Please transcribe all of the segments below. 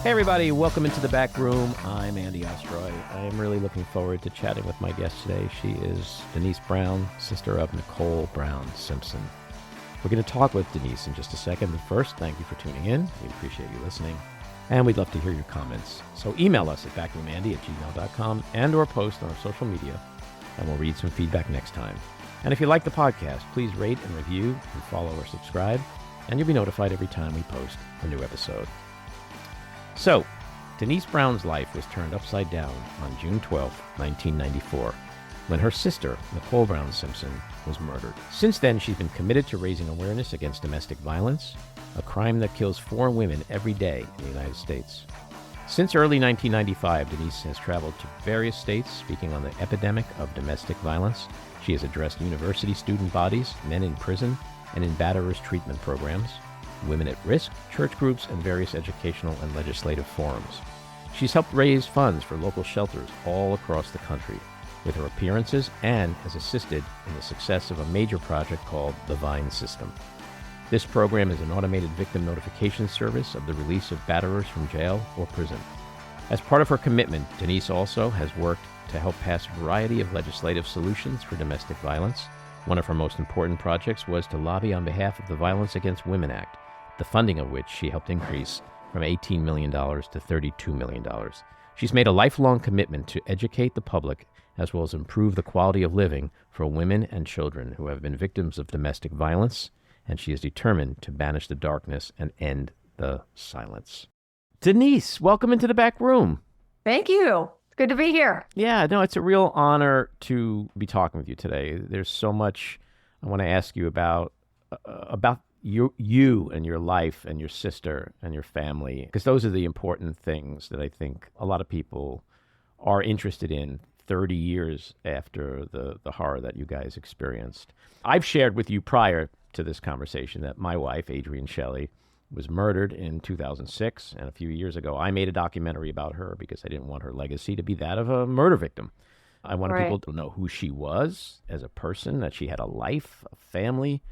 Hey everybody, welcome into the back room. I'm Andy Ostroy. I am really looking forward to chatting with my guest today. She is Denise Brown, sister of Nicole Brown Simpson. We're going to talk with Denise in just a second, but first, thank you for tuning in. We appreciate you listening, and we'd love to hear your comments. So email us at backroomandy@gmail.com and or post on our social media, and we'll read some feedback next time. And if you like the podcast, please rate and review and follow or subscribe, and you'll be notified every time we post a new episode. So, Denise Brown's life was turned upside down on June 12, 1994, when her sister, Nicole Brown Simpson, was murdered. Since then, she's been committed to raising awareness against domestic violence, a crime that kills 4 women every day in the United States. Since early 1995, Denise has traveled to various states speaking on the epidemic of domestic violence. She has addressed university student bodies, men in prison, and in batterers treatment programs, women at risk, church groups, and various educational and legislative forums. She's helped raise funds for local shelters all across the country with her appearances and has assisted in the success of a major project called the Vine System. This program is an automated victim notification service of the release of batterers from jail or prison. As part of her commitment, Denise also has worked to help pass a variety of legislative solutions for domestic violence. One of her most important projects was to lobby on behalf of the Violence Against Women Act, the funding of which she helped increase from $18 million to $32 million. She's made a lifelong commitment to educate the public as well as improve the quality of living for women and children who have been victims of domestic violence, and she is determined to banish the darkness and end the silence. Denise, welcome into the back room. Thank you. It's good to be here. Yeah, no, it's a real honor to be talking with you today. There's so much I want to ask you about you and your life and your sister and your family, because those are the important things that I think a lot of people are interested in 30 years after the horror that you guys experienced. I've shared with you prior to this conversation that my wife, Adrienne Shelley, was murdered in 2006, and a few years ago I made a documentary about her because I didn't want her legacy to be that of a murder victim. I wanted people to know who she was as a person, that she had a life, a family,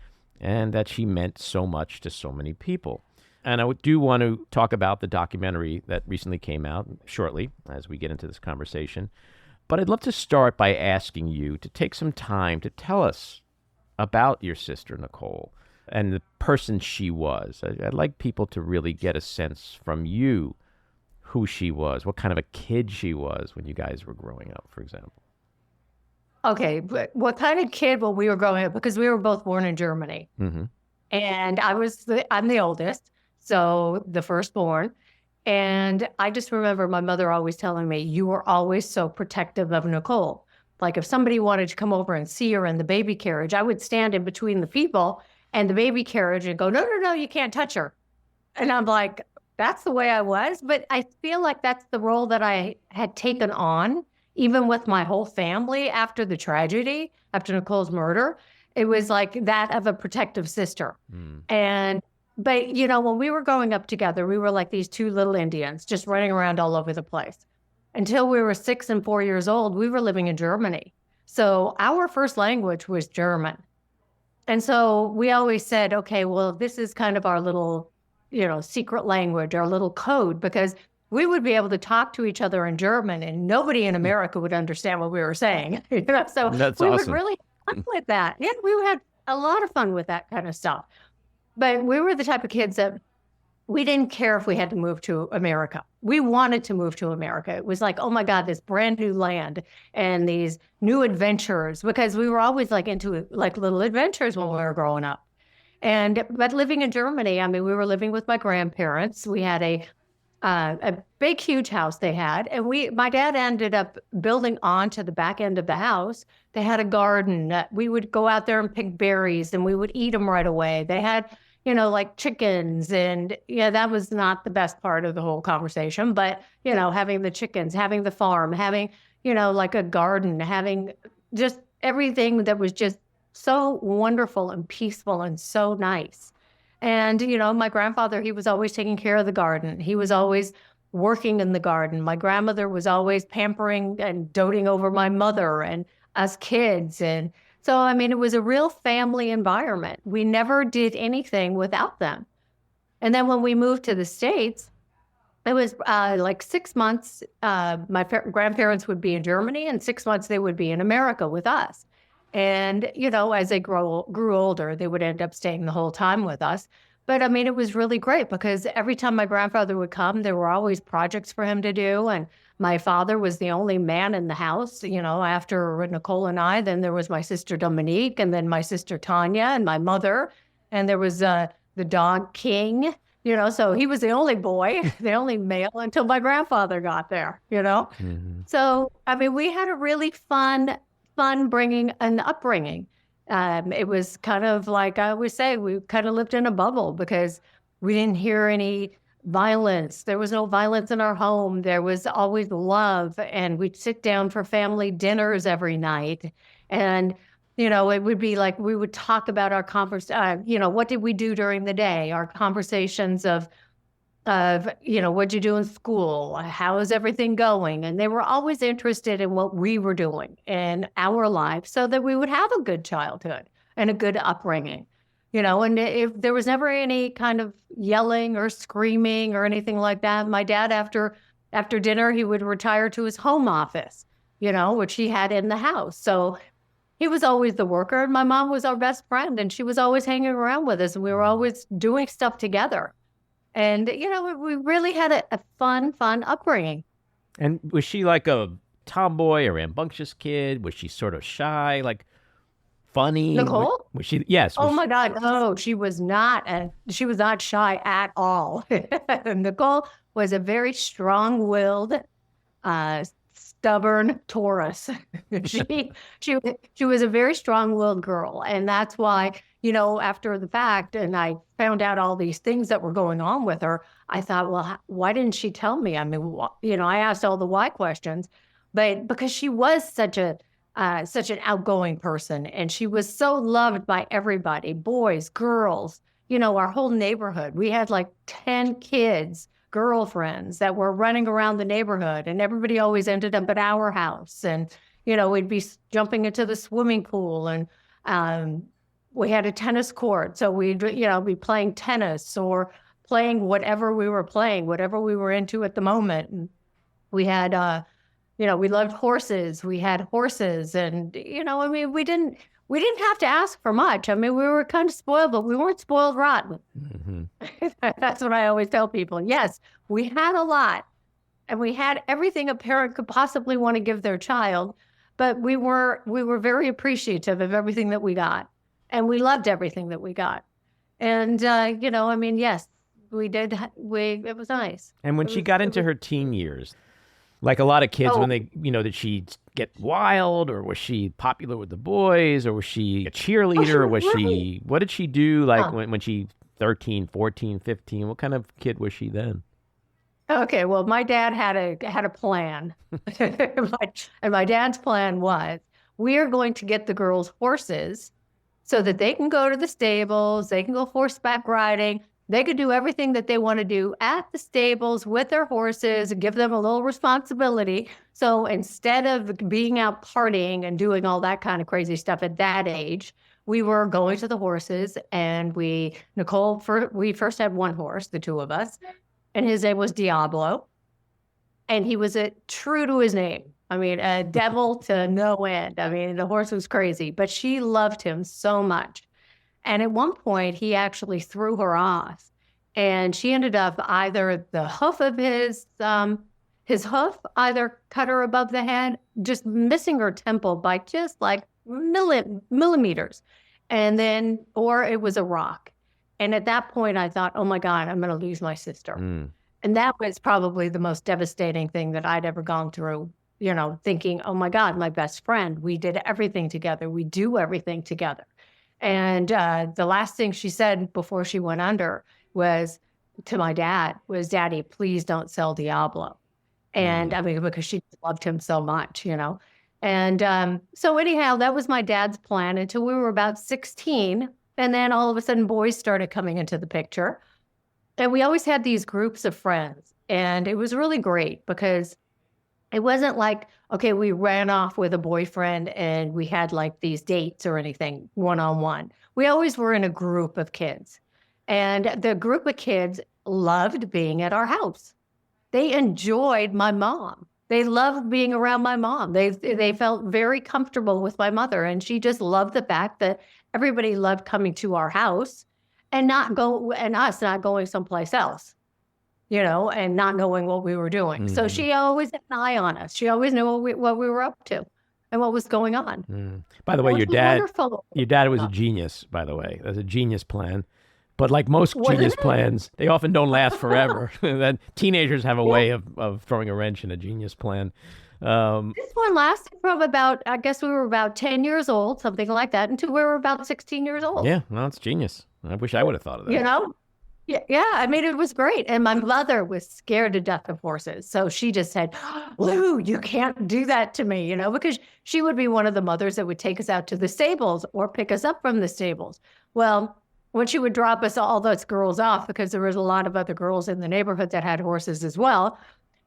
and that she meant so much to so many people. And I do want to talk about the documentary that recently came out shortly as we get into this conversation. But I'd love to start by asking you to take some time to tell us about your sister, Nicole, and the person she was. I'd like people to really get a sense from you who she was, what kind of a kid she was when you guys were growing up, for example. Okay, but what kind of kid when we were growing up? Because we were both born in Germany. Mm-hmm. And I'm the oldest, so the firstborn. And I just remember my mother always telling me, you were always so protective of Nicole. Like if somebody wanted to come over and see her in the baby carriage, I would stand in between the people and the baby carriage and go, no, you can't touch her. And I'm like, that's the way I was. But I feel like that's the role that I had taken on, even with my whole family after the tragedy, after Nicole's murder. It was like that of a protective sister. But when we were growing up together, we were like these 2 little Indians just running around all over the place. Until we were 6 and 4 years old, we were living in Germany. So our first language was German. And so we always said, okay, well, this is kind of our little, secret language, our little code, because we would be able to talk to each other in German and nobody in America would understand what we were saying. So That's we awesome. would really have fun with that. Yeah, we had a lot of fun with that kind of stuff. But we were the type of kids that we didn't care if we had to move to America. We wanted to move to America. It was like, oh my God, this brand new land and these new adventures, because we were always like into like little adventures when we were growing up. But living in Germany, I mean, we were living with my grandparents. We had a big, huge house they had. And my dad ended up building onto the back end of the house. They had a garden. We would go out there and pick berries and we would eat them right away. They had, like chickens. And that was not the best part of the whole conversation. But, having the chickens, having the farm, having, like a garden, having just everything that was just so wonderful and peaceful and so nice. And, my grandfather, he was always taking care of the garden. He was always working in the garden. My grandmother was always pampering and doting over my mother and us kids. And so, I mean, it was a real family environment. We never did anything without them. And then when we moved to the States, It was like 6 months. My grandparents would be in Germany, and 6 months they would be in America with us. And, as they grew older, they would end up staying the whole time with us. But I mean, it was really great because every time my grandfather would come, there were always projects for him to do. And my father was the only man in the house, after Nicole and I. Then there was my sister Dominique, and then my sister Tanya, and my mother. And there was the dog King. So he was the only boy, the only male until my grandfather got there. So, I mean, we had a really fun bringing an upbringing. It was kind of like I always say, we kind of lived in a bubble because we didn't hear any violence. There was no violence in our home. There was always love. And we'd sit down for family dinners every night. And it would be like we would talk about our what did we do during the day? Our conversations of what'd you do in school? How is everything going? And they were always interested in what we were doing in our life so that we would have a good childhood and a good upbringing. And if there was never any kind of yelling or screaming or anything like that, my dad, after dinner, he would retire to his home office, which he had in the house. So he was always the worker, and my mom was our best friend, and she was always hanging around with us, and we were always doing stuff together. And, we really had a fun upbringing. And was she like a tomboy or rambunctious kid? Was she sort of shy, like funny? Nicole? Was she? Yes. Oh my God. No, she was not. She was not shy at all. Nicole was a very strong-willed, stubborn Taurus. She was a very strong-willed girl. And that's why, after the fact, and I found out all these things that were going on with her, I thought, well, why didn't she tell me? I mean, I asked all the why questions, but because she was such an outgoing person, and she was so loved by everybody, boys, girls, our whole neighborhood. We had like 10 kids, girlfriends that were running around the neighborhood, and everybody always ended up at our house. And, we'd be jumping into the swimming pool, and we had a tennis court. So we'd, be playing tennis or playing whatever we were playing, whatever we were into at the moment. And we had, we loved horses. We had horses, and, I mean, we didn't have to ask for much. I mean, we were kind of spoiled, but we weren't spoiled rotten. Mm-hmm. That's what I always tell people. Yes, we had a lot, and we had everything a parent could possibly want to give their child, but we were very appreciative of everything that we got, and we loved everything that we got. And, I mean, yes, we did. It was nice. And when she got into her teen years, like a lot of kids, when they, did she get wild, or was she popular with the boys, or was she a cheerleader, or was she, what did she do when she 13, 14, 15? What kind of kid was she then? Okay, well, my dad had a plan. And my dad's plan was, we are going to get the girls horses so that they can go to the stables, they can go horseback riding, they could do everything that they want to do at the stables with their horses and give them a little responsibility. So instead of being out partying and doing all that kind of crazy stuff at that age, we were going to the horses. And we first had one horse, the two of us, and his name was Diablo. And he was true to his name. I mean, a devil to no end. I mean, the horse was crazy, but she loved him so much. And at one point, he actually threw her off, and she ended up either the hoof of his hoof either cut her above the head, just missing her temple by just like millimeters, or it was a rock. And at that point, I thought, oh my God, I'm going to lose my sister. Mm. And that was probably the most devastating thing that I'd ever gone through, thinking, oh my God, my best friend, we did everything together. We do everything together. And the last thing she said before she went under to my dad was, Daddy, please don't sell Diablo. And I mean, because she loved him so much, And so anyhow, that was my dad's plan until we were about 16. And then all of a sudden, boys started coming into the picture. And we always had these groups of friends. And it was really great because it wasn't like, okay, we ran off with a boyfriend and we had like these dates or anything one-on-one. We always were in a group of kids. And the group of kids loved being at our house. they enjoyed my mom. They loved being around my mom. They felt very comfortable with my mother, and she just loved the fact that everybody loved coming to our house and us not going someplace else, and not knowing what we were doing. So she always had an eye on us. She always knew what we were up to and what was going on. By the way, Which was wonderful. your dad was a genius, by the way. That's a genius plan. But like most genius plans, they often don't last forever. Then teenagers have a way of throwing a wrench in a genius plan. This one lasted from I guess we were about 10 years old, something like that, until we were about 16 years old. Yeah, no, it's genius. I wish I would have thought of that. Yeah, I mean, it was great. And my mother was scared to death of horses. So she just said, Lou, you can't do that to me, because she would be one of the mothers that would take us out to the stables or pick us up from the stables. Well, when she would drop all those girls off, because there was a lot of other girls in the neighborhood that had horses as well,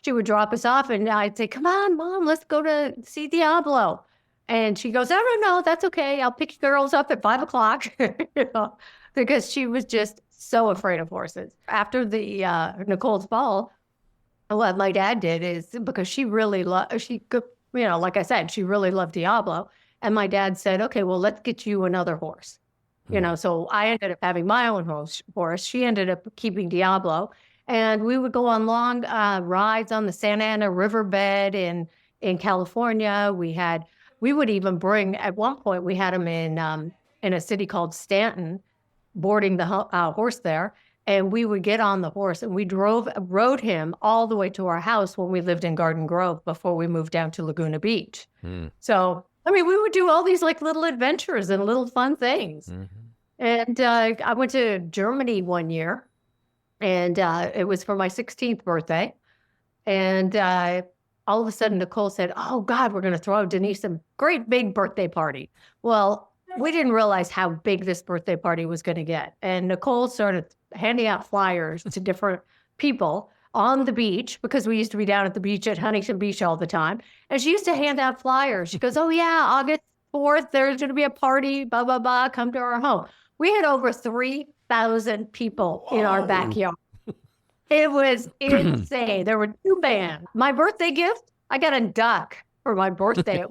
she would drop us off and I'd say, come on, Mom, let's go to see Diablo. And she goes, no, that's okay. I'll pick you girls up at 5 o'clock, because she was just so afraid of horses. After the Nicole's fall, what my dad did is, because she really like I said, she really loved Diablo. And my dad said, okay, well, let's get you another horse. So I ended up having my own horse. She ended up keeping Diablo. And we would go on long rides on the Santa Ana riverbed in California. We would even bring, at one point, we had him in a city called Stanton, boarding the horse there. And we would get on the horse and we rode him all the way to our house when we lived in Garden Grove before we moved down to Laguna Beach. So, I mean, we would do all these like little adventures and little fun things. And I went to Germany one year, and it was for my 16th birthday. And all of a sudden, Nicole said, oh, God, we're going to throw Denise a great big birthday party. Well, we didn't realize how big this birthday party was going to get. And Nicole started handing out flyers to different people on the beach, because we used to be down at the beach at Huntington Beach all the time. And she used to hand out flyers. She goes, oh, yeah, August 4th, there's going to be a party, blah, blah, blah, come to our home. We had over 3,000 people in our backyard. It was insane. There were 2 bands. My birthday gift, I got a duck for my birthday at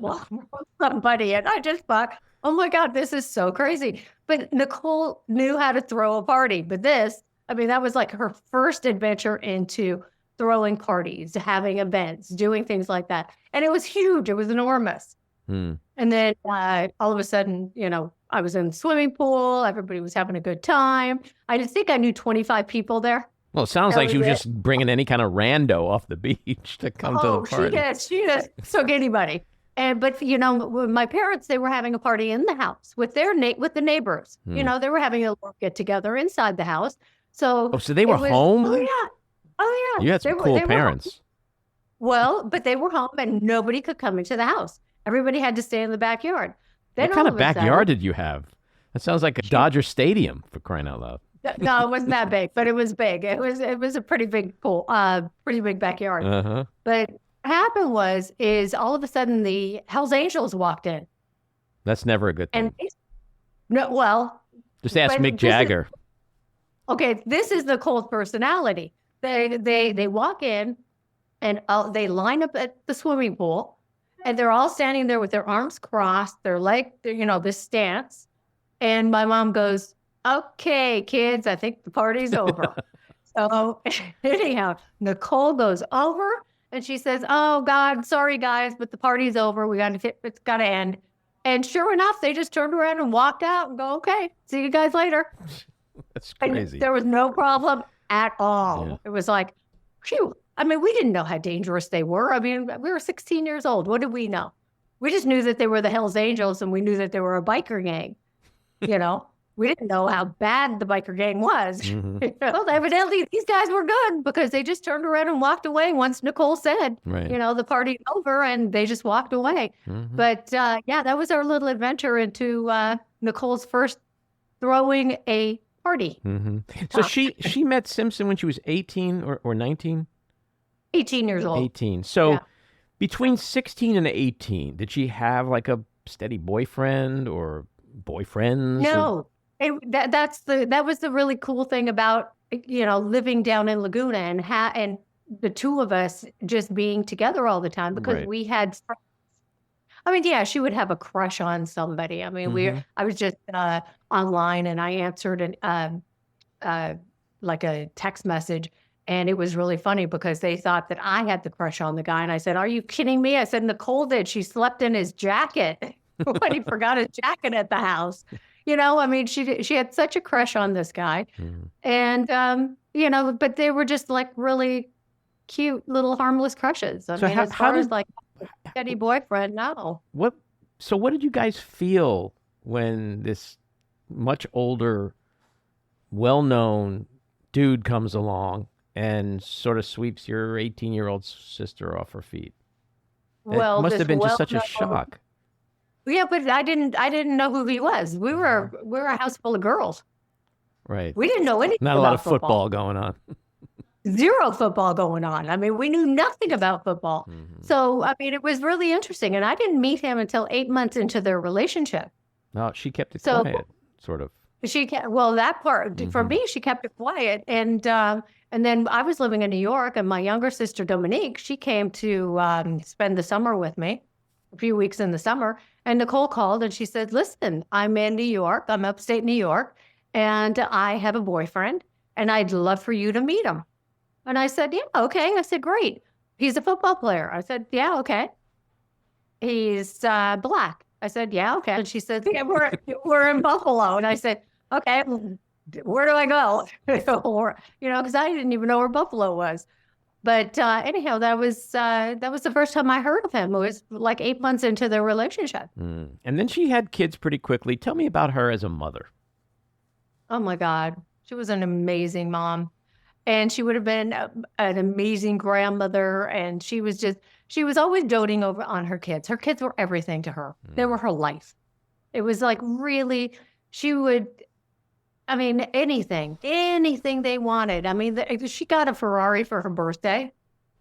somebody, and I just thought, oh my God, this is so crazy. But Nicole knew how to throw a party. But that was like her first adventure into throwing parties, having events, doing things like that. And it was huge. It was enormous. And then all of a sudden, I was in the swimming pool. Everybody was having a good time. I just think I knew 25 people there. Well, it sounds like she was just bringing any kind of rando off the beach to come to the party. She did. So anybody. But my parents, they were having a party in the house with the neighbors. They were having a little get together inside the house. So they were home? Oh yeah. You had some cool parents. Well, but they were home and nobody could come into the house. Everybody had to stay in the backyard. Then what kind of backyard did you have? That sounds like a Dodger Stadium, for crying out loud. No, it wasn't that big, but it was big. It was a pretty big pool, pretty big backyard. But what happened is all of a sudden the Hells Angels walked in. That's never a good thing. Just ask Mick Jagger. This is Nicole's personality. They walk in and they line up at the swimming pool, and they're all standing there with their arms crossed. They're like, this stance. And my mom goes, okay, kids, I think the party's over. So anyhow, Nicole goes over and she says, oh God, sorry guys, but the party's over. It's got to end. And sure enough, they just turned around and walked out and go, okay, see you guys later. That's crazy. And there was no problem at all. Yeah. It was like, phew. We didn't know how dangerous they were. We were 16 years old. What did we know? We just knew that they were the Hells Angels, and we knew that they were a biker gang. We didn't know how bad the biker gang was. Well, evidently these guys were good, because they just turned around and walked away once Nicole said, the party's over, and they just walked away. But that was our little adventure into Nicole's first throwing a party. So she met Simpson when she was 18 or 19? 18 years old. 18. So between 16 and 18, did she have like a steady boyfriend or boyfriends? No. That was the really cool thing about living down in Laguna and the two of us just being together all the time because Right. we had, I mean, yeah, she would have a crush on somebody. I mean, Mm-hmm. I was just online and I answered uh, like a text message. And it was really funny because they thought that I had the crush on the guy. And I said, "Are you kidding me?" I said, "Nicole did. She slept in his jacket when he forgot his jacket at the house." I mean, she had such a crush on this guy. Mm. And, but they were just like really cute little harmless crushes. I So mean, how as how far as did like steady boyfriend, no. what so what did you guys feel when this much older, well-known dude comes along and sort of sweeps your 18-year-old sister off her feet? It Well, must have this been just such a well-known, shock. yeah, but I didn't know who he was. We were a house full of girls. Right. We didn't know anything Not a lot of about football. football going on. Zero football going on. I mean, we knew nothing about football. Mm-hmm. So, I mean, it was really interesting. And I didn't meet him until 8 months into their relationship. No, she kept it So quiet, sort of. that part for Mm-hmm. me, she kept it quiet. And then I was living in New York, and my younger sister Dominique, she came to spend the summer with me, a few weeks in the summer. And Nicole called and she said, "Listen, I'm in New York. I'm upstate New York, and I have a boyfriend, and I'd love for you to meet him." And I said, "Yeah, okay." I said, "Great. He's a football player." I said, "Yeah, okay." "He's black." I said, "Yeah, okay." And she said, "Yeah, we're in Buffalo." And I said, "Okay, where do I go?" Or, because I didn't even know where Buffalo was. But anyhow, that was the first time I heard of him. It was like 8 months into their relationship. Mm. And then she had kids pretty quickly. Tell me about her as a mother. Oh my God, she was an amazing mom. And she would have been an amazing grandmother. And she was always doting over on her kids. Her kids were everything to her. They were her life. It was like really, she would, I mean, anything they wanted. I mean, she got a Ferrari for her birthday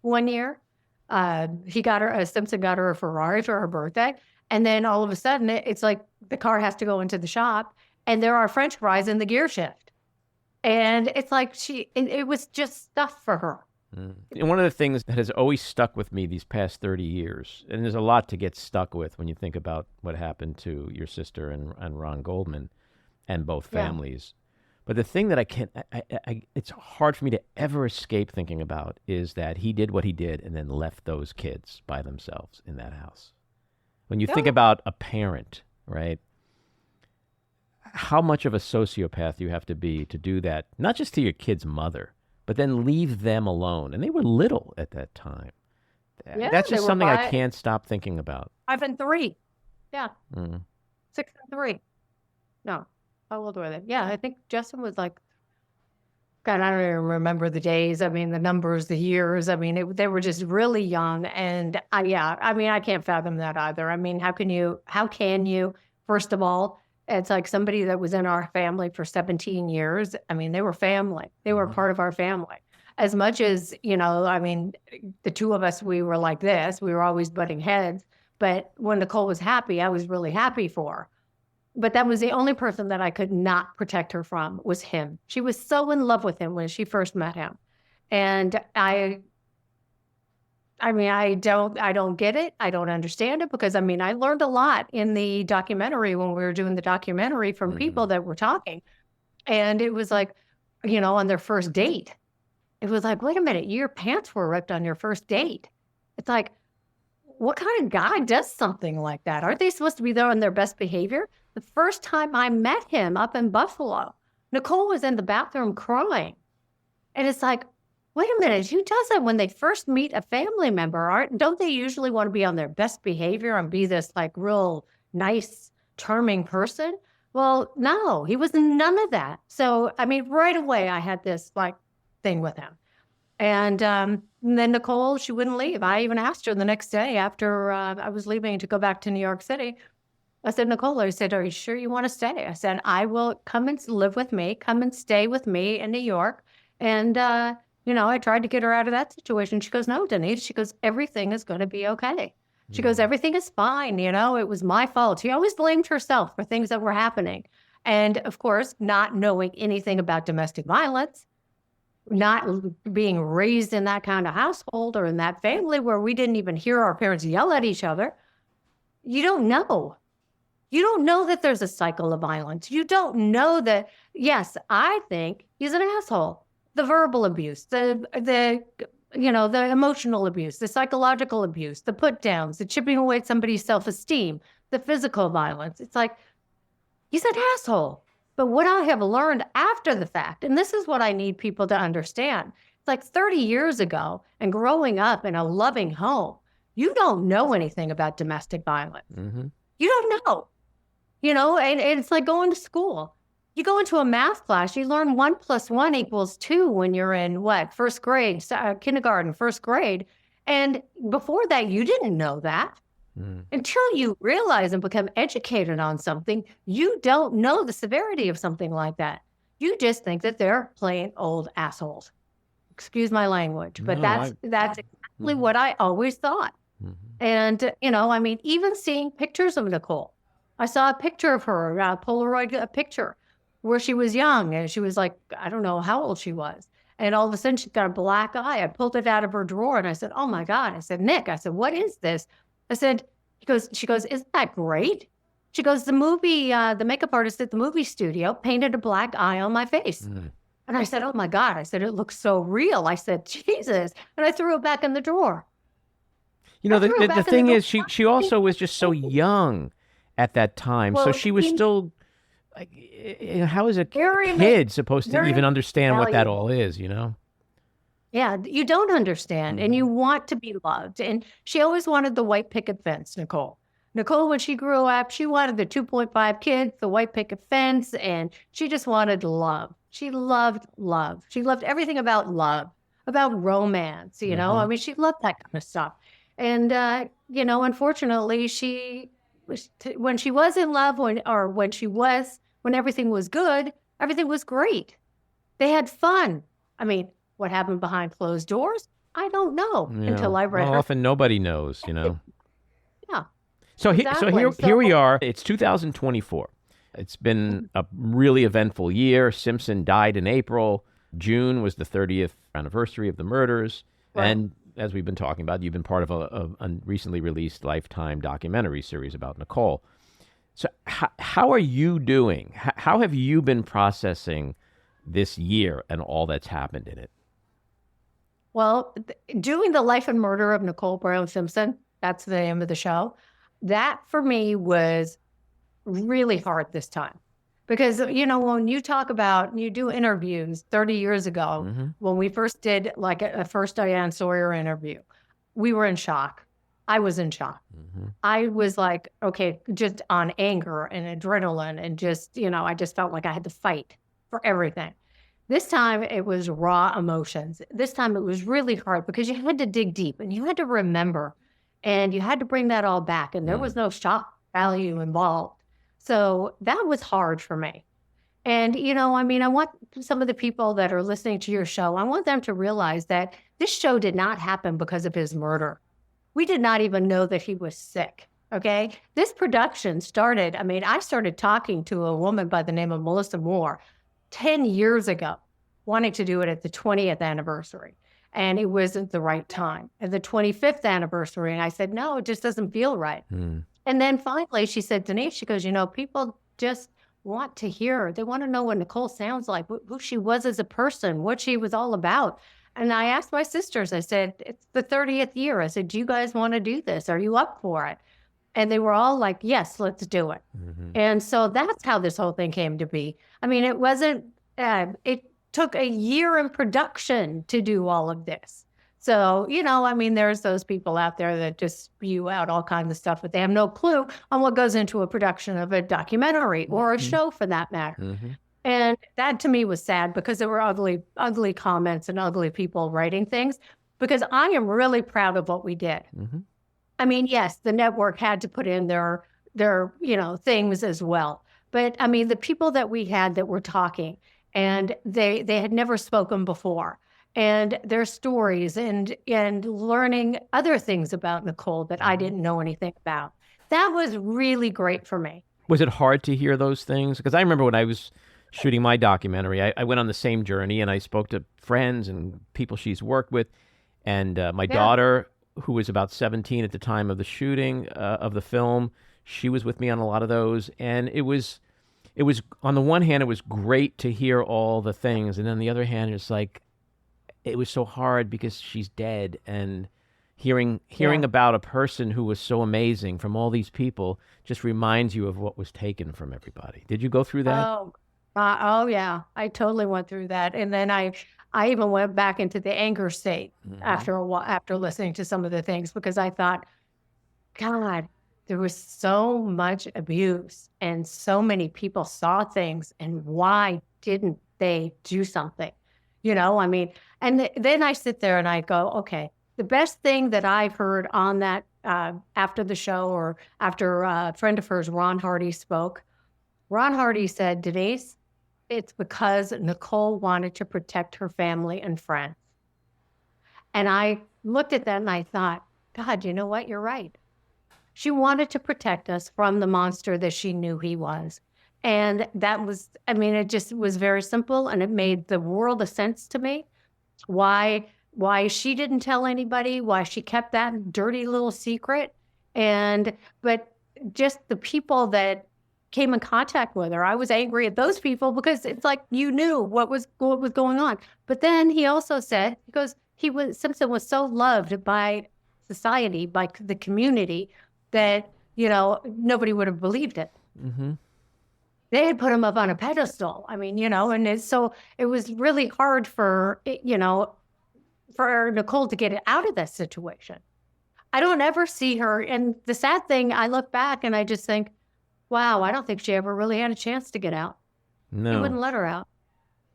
one year. Simpson got her a Ferrari for her birthday. And then all of a sudden, it's like the car has to go into the shop and there are French fries in the gear shift. And it's like it was just stuff for her. Mm. And one of the things that has always stuck with me these past 30 years, and there's a lot to get stuck with when you think about what happened to your sister and Ron Goldman and both Yeah. families. But the thing that it's hard for me to ever escape thinking about is that he did what he did and then left those kids by themselves in that house. When you think Yeah. about a parent, right? How much of a sociopath you have to be to do that, not just to your kid's mother, but then leave them alone. And they were little at that time. Yeah, That's they just were something I can't stop thinking about. 5 and 3. Yeah, Mm. 6 and 3. No, how old were they? Yeah, I think Justin was like, God, I don't even remember the days. I mean, the numbers, the years. I mean, they were just really young. And I can't fathom that either. I mean, how can you, first of all, it's like somebody that was in our family for 17 years. I mean, they were family. They were part of our family. As much as, I mean, the two of us, we were like this. We were always butting heads. But when Nicole was happy, I was really happy for her. But that was the only person that I could not protect her from was him. She was so in love with him when she first met him. And I mean, I don't get it. I don't understand it because I mean, I learned a lot in the documentary when we were doing the documentary from people that were talking. And it was like, on their first date, it was like, wait a minute, your pants were ripped on your first date. It's like, what kind of guy does something like that? Aren't they supposed to be there on their best behavior? The first time I met him up in Buffalo, Nicole was in the bathroom crying. And it's like, wait a minute, who does that when they first meet a family member? Don't they usually want to be on their best behavior and be this like real nice, charming person? Well, no, he was none of that. So, I mean, right away, I had this like thing with him. And then Nicole, she wouldn't leave. I even asked her the next day after I was leaving to go back to New York City. I said, "Nicole," I said, "are you sure you want to stay?" I said, "I will come and live with me, come and stay with me in New York." And, I tried to get her out of that situation. She goes, "No, Denise." She goes, "Everything is going to be okay." She goes, "Everything is fine. It was my fault." She always blamed herself for things that were happening. And of course, not knowing anything about domestic violence. not being raised in that kind of household or in that family where we didn't even hear our parents yell at each other. You don't know. You don't know that there's a cycle of violence. You don't know that, yes, I think he's an asshole. The verbal abuse, the emotional abuse, the psychological abuse, the put downs, the chipping away at somebody's self-esteem, the physical violence. It's like, he's an asshole. But what I have learned after the fact, and this is what I need people to understand, it's like 30 years ago and growing up in a loving home, you don't know anything about domestic violence. Mm-hmm. You don't know, and it's like going to school. You go into a math class, you learn 1 + 1 = 2 when you're in first grade, kindergarten, first grade. And before that, you didn't know that. Until you realize and become educated on something, you don't know the severity of something like that. You just think that they're plain old assholes. Excuse my language, but that's exactly what I always thought. And, even seeing pictures of Nicole, I saw a picture of her, a Polaroid picture where she was young and she was like, I don't know how old she was. And all of a sudden she's got a black eye. I pulled it out of her drawer and I said, oh my God. I said, Nick, what is this? I said, she goes, isn't that great? She goes, the makeup artist at the movie studio painted a black eye on my face. And I said, oh my God. I said, it looks so real. I said, Jesus. And I threw it back in the drawer. The thing is, she also was just so young at that time. So she was still, like, how is a kid supposed to even understand what that all is, Yeah, you don't understand, and you want to be loved. And she always wanted the white picket fence, Nicole. Nicole, when she grew up, she wanted the 2.5 kids, the white picket fence, and she just wanted love. She loved love. She loved everything about love, about romance, I mean, she loved that kind of stuff. And, unfortunately, when she was in love, when everything was good, everything was great. They had fun. I mean, what happened behind closed doors? I don't know until I read her. Often nobody knows, Yeah. So, Exactly. here we are. It's 2024. It's been a really eventful year. Simpson died in April. June was the 30th anniversary of the murders. Right. And as we've been talking about, you've been part of a recently released Lifetime documentary series about Nicole. So how are you doing? How have you been processing this year and all that's happened in it? Well, doing the life and murder of Nicole Brown Simpson, that's the name of the show, that for me was really hard this time. Because, when you talk about, you do interviews 30 years ago, when we first did like a first Diane Sawyer interview, we were in shock. I was in shock. I was like, okay, just on anger and adrenaline and just, I just felt like I had to fight for everything. This time it was raw emotions. This time it was really hard because you had to dig deep and you had to remember and you had to bring that all back. And there was no shock value involved. So that was hard for me. And, I want some of the people that are listening to your show, I want them to realize that this show did not happen because of his murder. We did not even know that he was sick. Okay. This production started, I started talking to a woman by the name of Melissa Moore 10 years ago, wanting to do it at the 20th anniversary. And it wasn't the right time. At the 25th anniversary, and I said, no, it just doesn't feel right. And then finally she said, Denise, she goes, people just want to hear, they want to know what Nicole sounds like, who she was as a person, what she was all about. And I asked my sisters, I said, it's the 30th year. I said, do you guys want to do this? Are you up for it? And they were all like, yes, let's do it. And so that's how this whole thing came to be. It wasn't, it took a year in production to do all of this. So, there's those people out there that just spew out all kinds of stuff, but they have no clue on what goes into a production of a documentary or a show for that matter. And that to me was sad because there were ugly comments and ugly people writing things, because I am really proud of what we did. Yes, the network had to put in their things as well. But the people that we had that were talking, and they had never spoken before, and their stories and learning other things about Nicole that I didn't know anything about. That was really great for me. Was it hard to hear those things? Because I remember when I was shooting my documentary. I went on the same journey, and I spoke to friends and people she's worked with. And my Yeah. daughter, who was about 17 at the time of the shooting of the film, she was with me on a lot of those. And it was on the one hand, it was great to hear all the things. And then on the other hand, it's like, it was so hard because she's dead, and hearing Yeah. about a person who was so amazing from all these people just reminds you of what was taken from everybody. Did you go through that? Oh yeah, I totally went through that, and then I even went back into the anger state after a while, after listening to some of the things, because I thought, God, there was so much abuse, and so many people saw things, and why didn't they do something? I mean, and then I sit there and I go, okay, the best thing that I've heard on that after the show, or after a friend of hers, Ron Hardy, spoke. Ron Hardy said, Denise, it's because Nicole wanted to protect her family and friends. And I looked at that and I thought, God, you know what? You're right. She wanted to protect us from the monster that she knew he was. And that was, I mean, it just was very simple, and it made the world of sense to me. Why she didn't tell anybody, why she kept that dirty little secret. But just the people that came in contact with her, I was angry at those people, because it's like, you knew what was going on. But then he also said, because Simpson was so loved by society, by the community, that nobody would have believed it. Mm-hmm. They had put him up on a pedestal. I mean, and so it was really hard for Nicole to get out of that situation. I don't ever see her. And the sad thing, I look back and I just think, wow, I don't think she ever really had a chance to get out. No. He wouldn't let her out.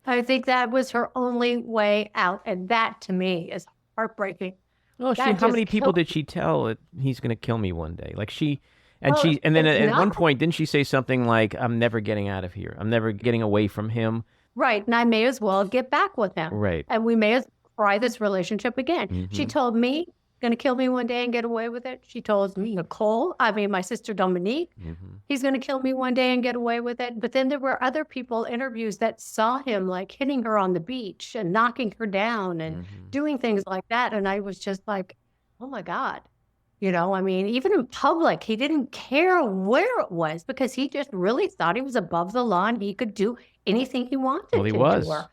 I think that was her only way out. And that, to me, is heartbreaking. Oh, how many people did she tell that he's going to kill me one day? Like and then at one point, didn't she say something like, I'm never getting out of here. I'm never getting away from him. Right. And I may as well get back with him. Right. And we may as well try this relationship again. Mm-hmm. She told me, going to kill me one day and get away with it. She told me, my sister Dominique, he's going to kill me one day and get away with it. But then there were other people, interviews, that saw him like hitting her on the beach and knocking her down and doing things like that. And I was just like, oh my God. Even in public, he didn't care where it was, because he just really thought he was above the law and he could do anything he wanted. Well,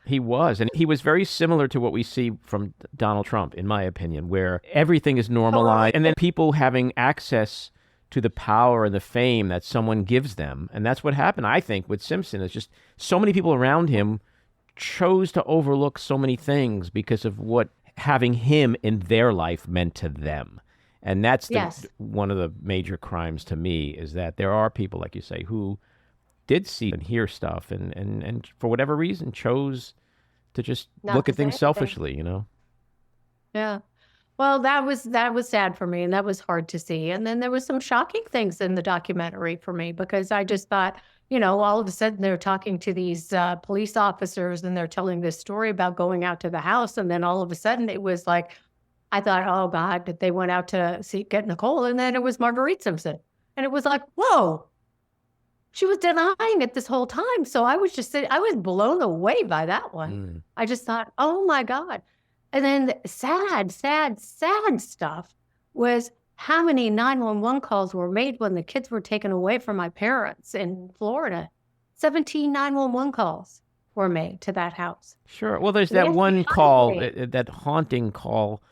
he was. And he was very similar to what we see from Donald Trump, in my opinion, where everything is normalized. And then people having access to the power and the fame that someone gives them. And that's what happened, I think, with Simpson. It's just so many people around him chose to overlook so many things because of what having him in their life meant to them. And that's one of the major crimes to me, is that there are people, like you say, who did see and hear stuff and for whatever reason chose to just look at things selfishly, Yeah. Well, that was sad for me, and that was hard to see. And then there was some shocking things in the documentary for me, because I just thought, all of a sudden they're talking to these police officers and they're telling this story about going out to the house. And then all of a sudden it was like, I thought, oh God, that they went out to get Nicole. And then it was Marguerite Simpson. And it was like, whoa, she was denying it this whole time. So I was just I was blown away by that one. I just thought, oh my God. And then the sad stuff was how many 911 calls were made when the kids were taken away from my parents in Florida. 17 911 calls were made to that house. Sure. Well, there's that one call, that haunting call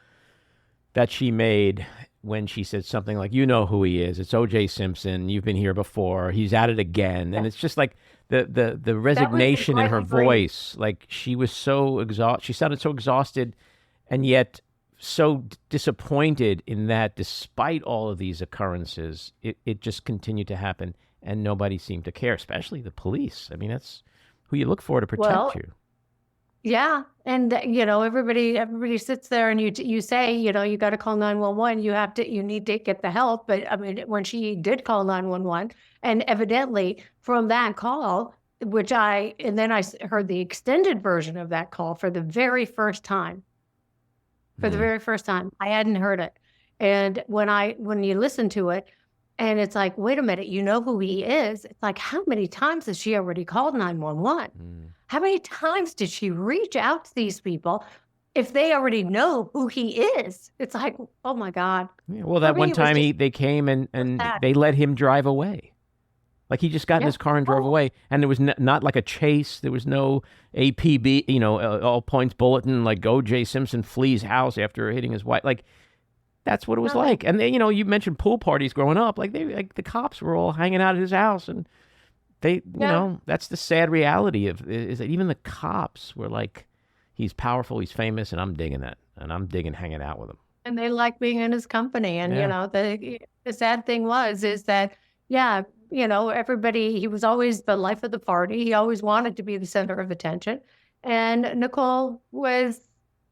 that she made when she said something like, you know who he is. It's O.J. Simpson. You've been here before. He's at it again. And it's just like the resignation in her voice. Like, she was so exhausted. She sounded so exhausted and yet so disappointed in that despite all of these occurrences, it just continued to happen and nobody seemed to care, especially the police. I mean, that's who you look for to protect you. Yeah. And, everybody sits there and you say, you got to call 911. You need to get the help. But I mean, when she did call 911, and evidently from that call, and then I heard the extended version of that call for the very first time. For the very first time, I hadn't heard it. And when you listen to it, And it's like, wait a minute, you know who he is? It's like, how many times has she already called 911? How many times did she reach out to these people if they already know who he is? It's like, oh my God. Yeah, well, For that me, one it was time just they came so and sad. they let him drive away. Like he just got in Yeah. his car and drove Oh, away, and there was not like a chase. There was no APB, all points bulletin like O.J. Simpson flees house after hitting his wife. Like that's what it was nothing. like. And then you mentioned pool parties growing up. Like the cops were all hanging out at his house, and they Yeah. that's the sad reality of is that even the cops were like, he's powerful, he's famous, and I'm digging that, and I'm digging hanging out with him. And they like being in his company. And, Yeah, the sad thing is that, yeah, everybody, he was always the life of the party. He always wanted to be the center of attention. And Nicole was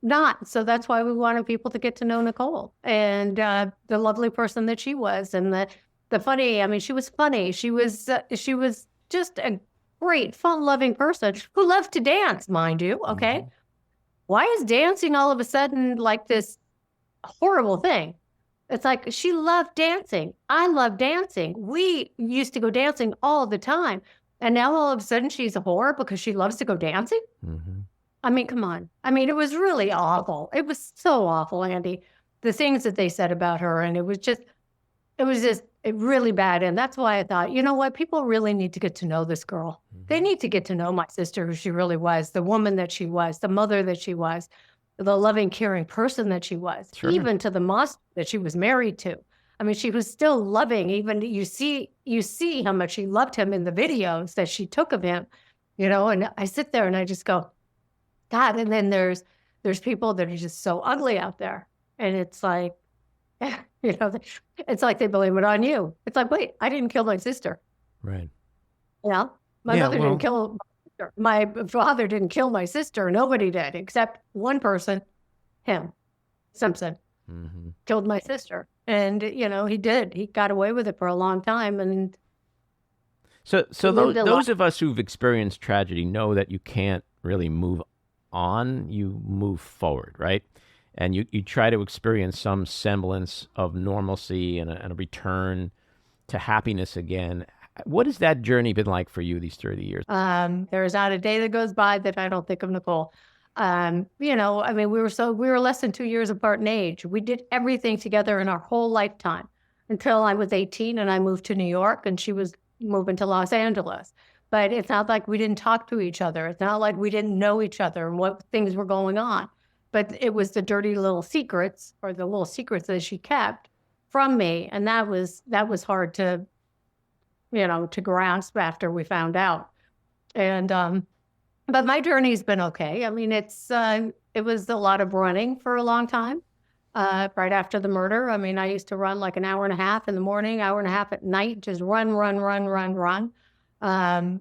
not. So that's why we wanted people to get to know Nicole and the lovely person that she was. And the funny, I mean, she was funny. She was just a great, fun loving person who loved to dance, mind you. Okay. Why is dancing all of a sudden like this horrible thing? It's like she loved dancing. I love dancing. We used to go dancing all the time. And now all of a sudden she's a whore because she loves to go dancing. hmm I mean, come on. I mean, it was really awful. It was so awful, Andy. The things that they said about her. And it was just really bad. And that's why I thought, you know what? People really need to get to know this girl. They need to get to know my sister, who she really was, the woman that she was, the mother that she was, the loving, caring person that she was, Sure. even to the monster that she was married to. I mean, she was still loving. Even you see how much she loved him in the videos that she took of him, and I sit there and I just go, God. And then there's people that are just so ugly out there. And it's like, it's like they blame it on you. It's like, wait, I didn't kill my sister. Right. Yeah. My Yeah. mother didn't Well. kill my sister. My father didn't kill my sister. Nobody did except one person, him, Simpson, hmm killed my sister. And, he did. He got away with it for a long time and So lived a life. those of us who've experienced tragedy know that you can't really move on. You move forward, right? And you try to experience some semblance of normalcy and a return to happiness again. What has that journey been like for you these 30 years? There is not a day that goes by that I don't think of Nicole. I mean, we were less than 2 years apart in age. We did everything together in our whole lifetime until I was 18 and I moved to New York and she was moving to Los Angeles. But it's not like we didn't talk to each other. It's not like we didn't know each other and what things were going on. But it was the dirty little secrets or the little secrets that she kept from me. And that was hard to grasp after we found out. And but my journey's been okay. I mean, it was a lot of running for a long time. Right after the murder, I mean, I used to run like an hour and a half in the morning, hour and a half at night, just run, run, run, run, run. Um,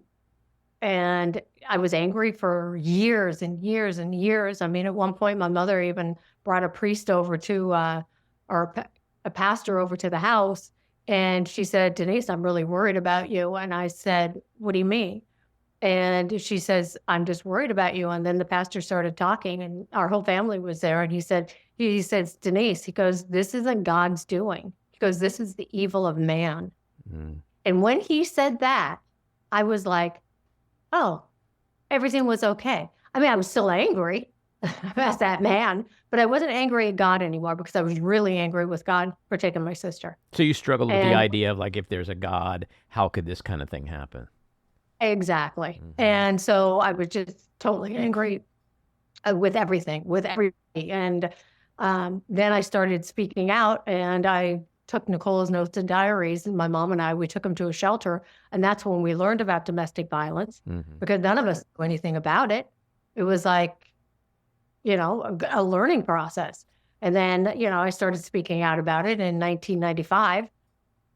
and I was angry for years and years and years. I mean, at one point, my mother even brought a priest over or a pastor over to the house. And she said, Denise, I'm really worried about you. And I said, what do you mean? And she says, I'm just worried about you. And then the pastor started talking and our whole family was there. And he says, Denise, he goes, this isn't God's doing. He goes, this is the evil of man. Mm. And when he said that, I was like, oh, everything was okay. I mean, I was still angry at that man, but I wasn't angry at God anymore because I was really angry with God for taking my sister. So you struggled with the And idea of like, if there's a God, how could this kind of thing happen? exactly. hmm And so I was just totally angry with everything, with everybody. And then I started speaking out and I took Nicole's notes and diaries, and my mom and we took them to a shelter. And that's when we learned about domestic violence hmm because none of us knew anything about it. It was like, a learning process. And then, I started speaking out about it in 1995.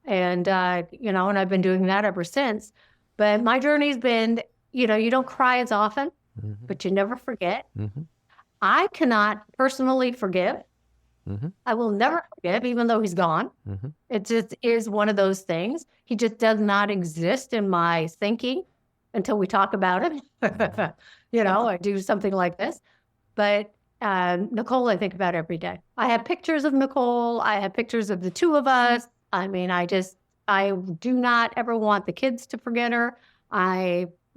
And, and I've been doing that ever since. But my journey's been, you don't cry as often, hmm but you never forget. hmm I cannot personally forgive. hmm I will never forgive, even though he's gone. hmm It just is one of those things. He just does not exist in my thinking until we talk about it. I do something like this. But Nicole, I think about every day. I have pictures of Nicole. I have pictures of the two of us. I mean, I just I do not ever want the kids to forget her.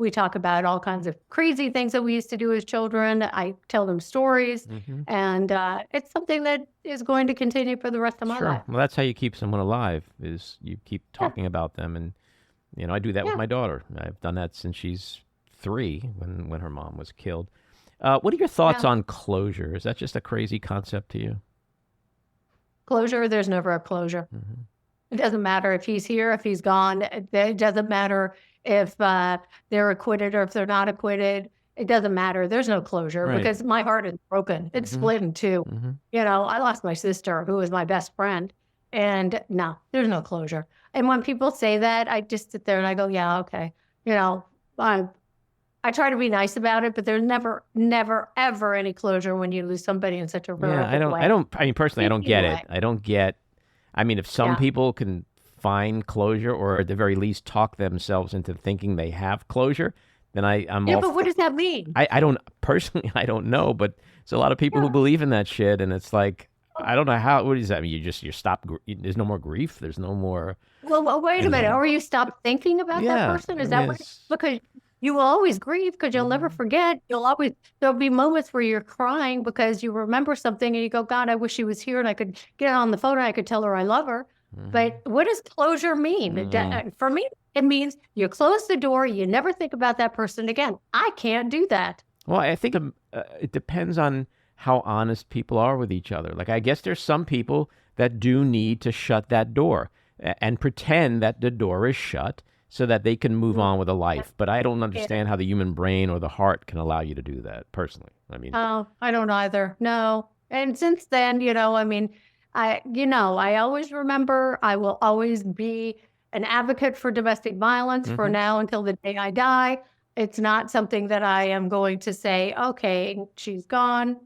We talk about all kinds of crazy things that we used to do as children. I tell them stories, and it's something that is going to continue for the rest of my Sure. life. Well, that's how you keep someone alive, is you keep Yeah, talking about them. And, I do that with yeah, my daughter. I've done that since she's 3 when her mom was killed. What are your thoughts yeah. on closure? Is that just a crazy concept to you? Closure, there's never a closure. Hmm. It doesn't matter if he's here, if he's gone. It doesn't matter if they're acquitted or if they're not acquitted. It doesn't matter. There's no closure Right. because my heart is broken. It's Hmm. split in two. Hmm. I lost my sister, who was my best friend, and no, there's no closure. And when people say that, I just sit there and I go, yeah, okay. You know, I, I try to be nice about it, but there's never, never, ever any closure when you lose somebody in such a Yeah, I horrific don't, I way. don't, I mean, personally, I don't get it. Anyway, I don't get, I mean, if some yeah. people can find closure or at the very least talk themselves into thinking they have closure, then I'm Yeah, all, but what does that mean? I don't, personally, I don't know, but there's a lot of people who Yeah. believe in that shit. And it's like, I don't know how, what does that mean? You stop, there's no more grief. There's no more, Well, wait a minute. Or you stop thinking about that yeah, person? I Is mean, that what? Because you will always grieve because you'll never mhm, forget. There'll be moments where you're crying because you remember something and you go, God, I wish she was here and I could get on the phone and I could tell her I love her. mhm, But what does closure mean? mm. For me, it means you close the door, you never think about that person again. I can't do that. Well, I think it depends on how honest people are with each other. Like, I guess there's some people that do need to shut that door and pretend that the door is shut so that they can move on with a life. But I don't Yeah. understand how the human brain or the heart can allow you to do that, personally. I mean, Oh, I don't either. No. And since then, I mean, I always remember I will always be an advocate for domestic violence for hmm, now until the day I die. It's not something that I am going to say, okay, she's gone,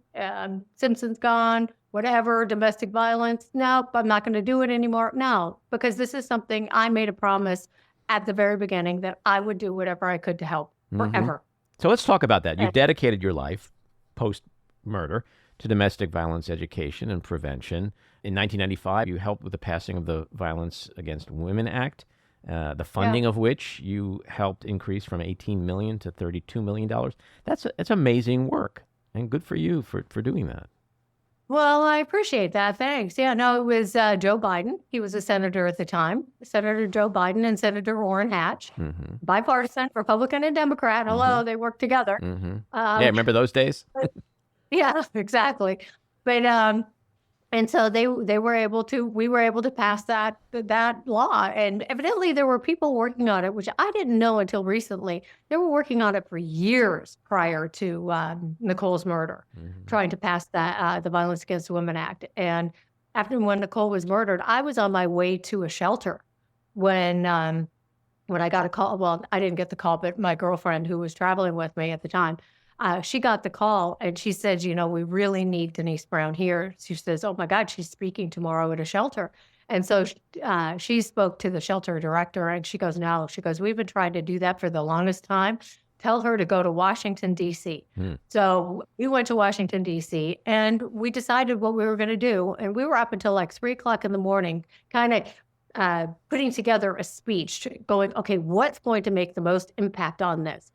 Simpson's gone, whatever, domestic violence. Nope, I'm not going to do it anymore. No, because this is something I made a promise at the very beginning that I would do whatever I could to help hmm. forever. So let's talk about that. You've And dedicated your life post murder to domestic violence education and prevention. In 1995, you helped with the passing of the Violence Against Women Act, the yeah. funding of which you helped increase from 18 million to 32 million dollars. That's amazing work, and good for you for doing that. Well, I appreciate that. Thanks. Yeah, no, it was Joe Biden. He was a senator at the time, Senator Joe Biden and Senator Orrin Hatch, Mm-hmm. bipartisan, Republican and Democrat. Mm-hmm. Hello, they worked together. Mm-hmm. Yeah, Um, remember those days? yeah, exactly. But and so we were able to pass that law. And evidently there were people working on it, which I didn't know until recently. They were working on it for years prior to Nicole's murder, Mm-hmm. trying to pass the Violence Against Women Act. And when Nicole was murdered, I was on my way to a shelter when I got a call. Well, I didn't get the call, but my girlfriend who was traveling with me at the time, she got the call and she said, we really need Denise Brown here. She says, oh my God, she's speaking tomorrow at a shelter. And so she spoke to the shelter director and she goes, no, she goes, we've been trying to do that for the longest time. Tell her to go to Washington, D.C. Mm-hmm. So we went to Washington, D.C. and we decided what we were going to do. And we were up until like 3 o'clock in the morning, kind of putting together a speech going, okay, what's going to make the most impact on this?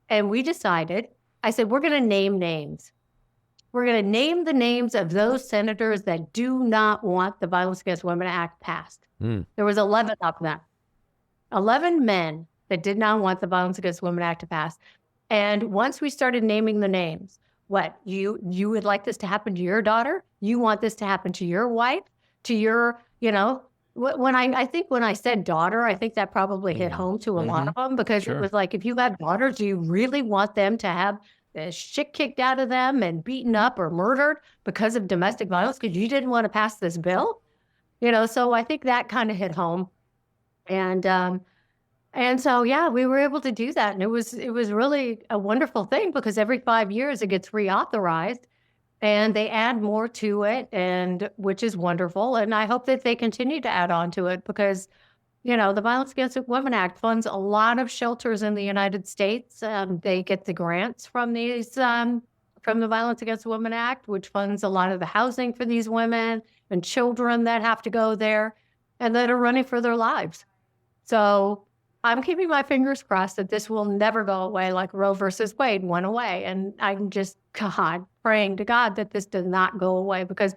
And we decided, I said, we're going to name names. We're going to name the names of those senators that do not want the Violence Against Women Act passed. Mm. There was 11 of them, 11 men that did not want the Violence Against Women Act to pass. And once we started naming the names, what, you would like this to happen to your daughter? You want this to happen to your wife, to your, when I think when I said daughter, I think that probably hit home to a lot of them because it Sure. was like, if you have daughters, do you really want them to have the shit kicked out of them and beaten up or murdered because of domestic violence because you didn't want to pass this bill? So I think that kind of hit home. And so, yeah, we were able to do that. And it was really a wonderful thing because every 5 years it gets reauthorized and they add more to it, and which is wonderful. And I hope that they continue to add on to it because, the Violence Against Women Act funds a lot of shelters in the United States. They get the grants from from the Violence Against Women Act, which funds a lot of the housing for these women and children that have to go there and that are running for their lives. So I'm keeping my fingers crossed that this will never go away like Roe versus Wade went away. And I'm just, God, praying to God that this does not go away, because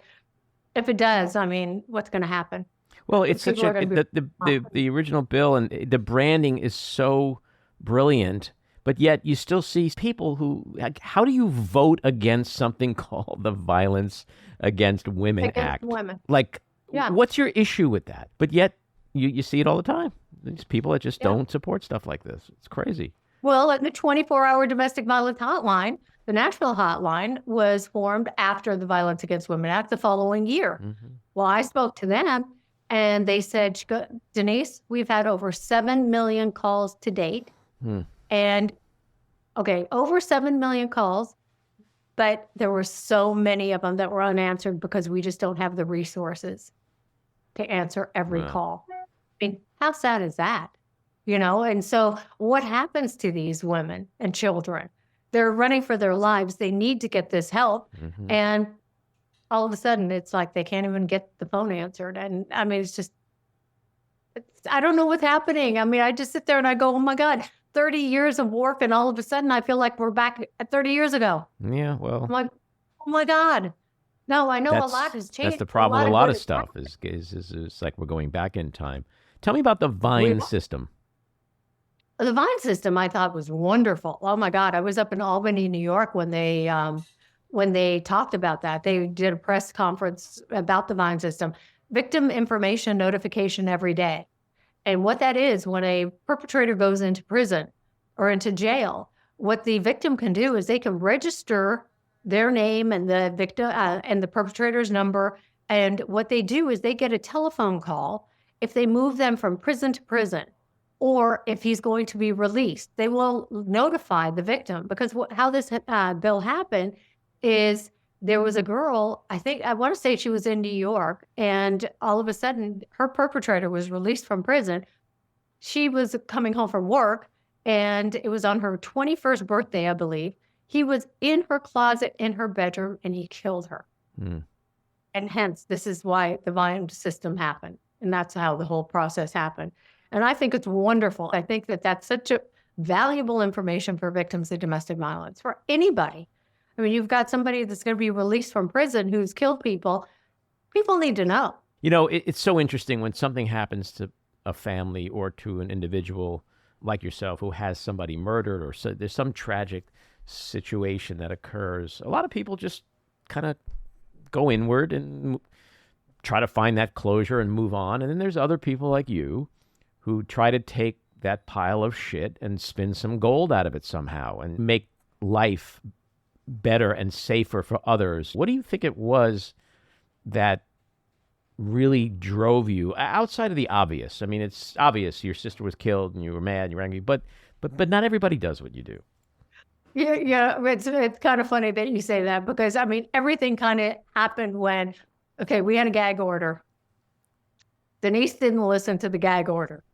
if it does, I mean, what's going to happen? Well, it's such People are a going to the original bill and the branding is so brilliant, but yet you still see people who like, how do you vote against something called the Violence Against Women against Act? women. Like, Yeah. what's your issue with that? But yet you see it all the time. These people that just Yeah. don't support stuff like this. It's crazy. Well, the 24-hour domestic violence hotline, the national hotline, was formed after the Violence Against Women Act the following year. Mm-hmm. Well, I spoke to them, and they said, Denise, we've had over 7 million calls to date. And, okay, over 7 million calls, but there were so many of them that were unanswered because we just don't have the resources to answer every call. I mean, how sad is that? You know, and so what happens to these women and children? They're running for their lives. They need to get this help. Mm-hmm. And all of a sudden, it's like they can't even get the phone answered. And I mean, I don't know what's happening. I mean, I just sit there and I go, oh my God, 30 years of work. And all of a sudden, I feel like we're back at 30 years ago. Yeah, well. I'm like, oh my God. No, I know a lot has changed. That's the problem with a lot of stuff is like we're going back in time. Tell me about the Vine system. The Vine system I thought was wonderful. Oh my God. I was up in Albany, New York when they talked about that. They did a press conference about the Vine system, victim information notification every day. And what that is, when a perpetrator goes into prison or into jail, what the victim can do is they can register their name and the victim and the perpetrator's number. And what they do is they get a telephone call if they move them from prison to prison, or if he's going to be released. They will notify the victim, because how this bill happened is there was a girl, I want to say she was in New York, and all of a sudden her perpetrator was released from prison. She was coming home from work, and it was on her 21st birthday, I believe. He was in her closet in her bedroom, and he killed her. And hence, this is why the Vine system happened. And that's how the whole process happened. And I think it's wonderful. I think that that's such a valuable information for victims of domestic violence, for anybody. I mean, you've got somebody that's going to be released from prison who's killed people. People need to know. You know, it's so interesting when something happens to a family or to an individual like yourself who has somebody murdered, or there's some tragic situation that occurs. A lot of people just kind of go inward and try to find that closure and move on. And then there's other people like you who try to take that pile of shit and spin some gold out of it somehow and make life better and safer for others. What do you think it was that really drove you outside of the obvious? I mean, it's obvious your sister was killed and you were mad and you were angry, but not everybody does what you do. Yeah, it's kind of funny that you say that, because I mean, everything kind of happened when, okay, we had a gag order. Denise didn't listen to the gag order.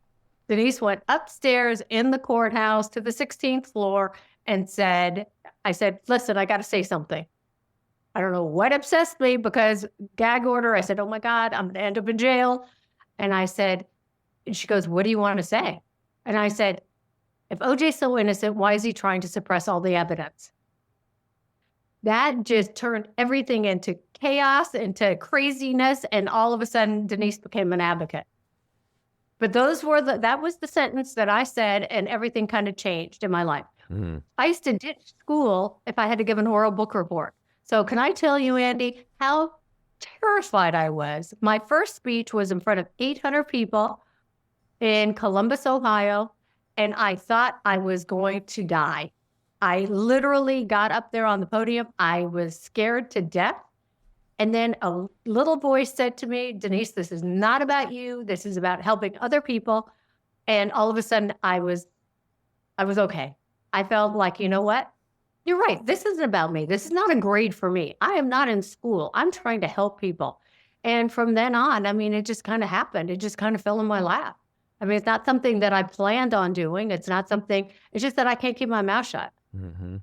Denise went upstairs in the courthouse to the 16th floor and I said, listen, I got to say something. I don't know what obsessed me, because gag order. I said, oh my God, I'm going to end up in jail. And she goes, what do you want to say? And I said, if OJ's so innocent, why is he trying to suppress all the evidence? That just turned everything into chaos, into craziness. And all of a sudden, Denise became an advocate. But that was the sentence that I said, and everything kind of changed in my life. I used to ditch school if I had to give an oral book report. So can I tell you, Andy, how terrified I was? My first speech was in front of 800 people in Columbus, Ohio, and I thought I was going to die. I literally got up there on the podium. I was scared to death. And then a little voice said to me, Denise, this is not about you. This is about helping other people. And all of a sudden I was okay. I felt like, you know what? You're right. This isn't about me. This is not a grade for me. I am not in school. I'm trying to help people. And from then on, I mean, it just kind of happened. It just kind of fell in my lap. I mean, it's not something that I planned on doing. It's just that I can't keep my mouth shut. Mm-hmm.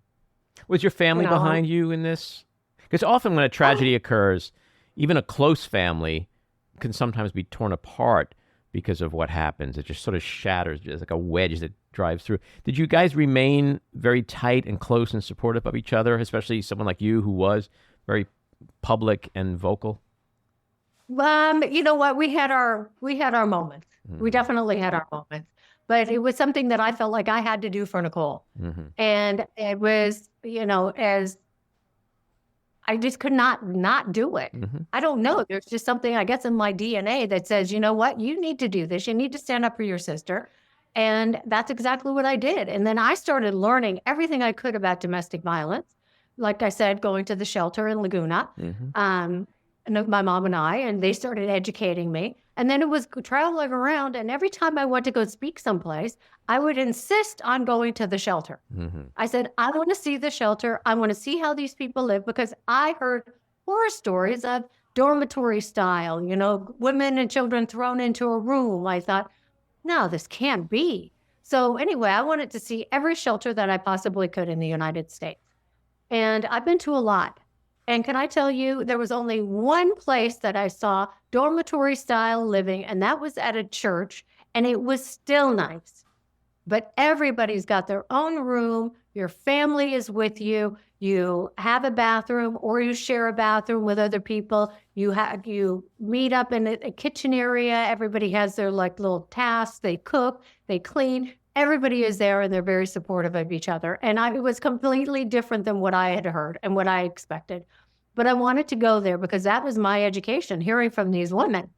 Was your family behind you in this? Because often when a tragedy occurs, even a close family can sometimes be torn apart because of what happens. It just sort of shatters, just like a wedge that drives through. Did you guys remain very tight and close and supportive of each other, especially someone like you who was very public and vocal? You know what? We had our moments. We definitely had our moments. But it was something that I felt like I had to do for Nicole. And it was, as I just could not do it. I don't know. There's just something, I guess, in my DNA that says, you know what? You need to do this. You need to stand up for your sister. And that's exactly what I did. And then I started learning everything I could about domestic violence. Like I said, going to the shelter in Laguna, and my mom and I, and they started educating me. And then it was traveling around. And every time I went to go speak someplace, I would insist on going to the shelter. I said, I want to see the shelter. I want to see how these people live, because I heard horror stories of dormitory style, women and children thrown into a room. I thought, no, this can't be. So anyway, I wanted to see every shelter that I possibly could in the United States. And I've been to a lot. And can I tell you, there was only one place that I saw dormitory style living, and that was at a church, and it was still nice. But everybody's got their own room. Your family is with you. You have a bathroom, or you share a bathroom with other people. You meet up in a kitchen area. Everybody has their little tasks. They cook, they clean. Everybody is there, and they're very supportive of each other. And it was completely different than what I had heard and what I expected. But I wanted to go there because that was my education, hearing from these women.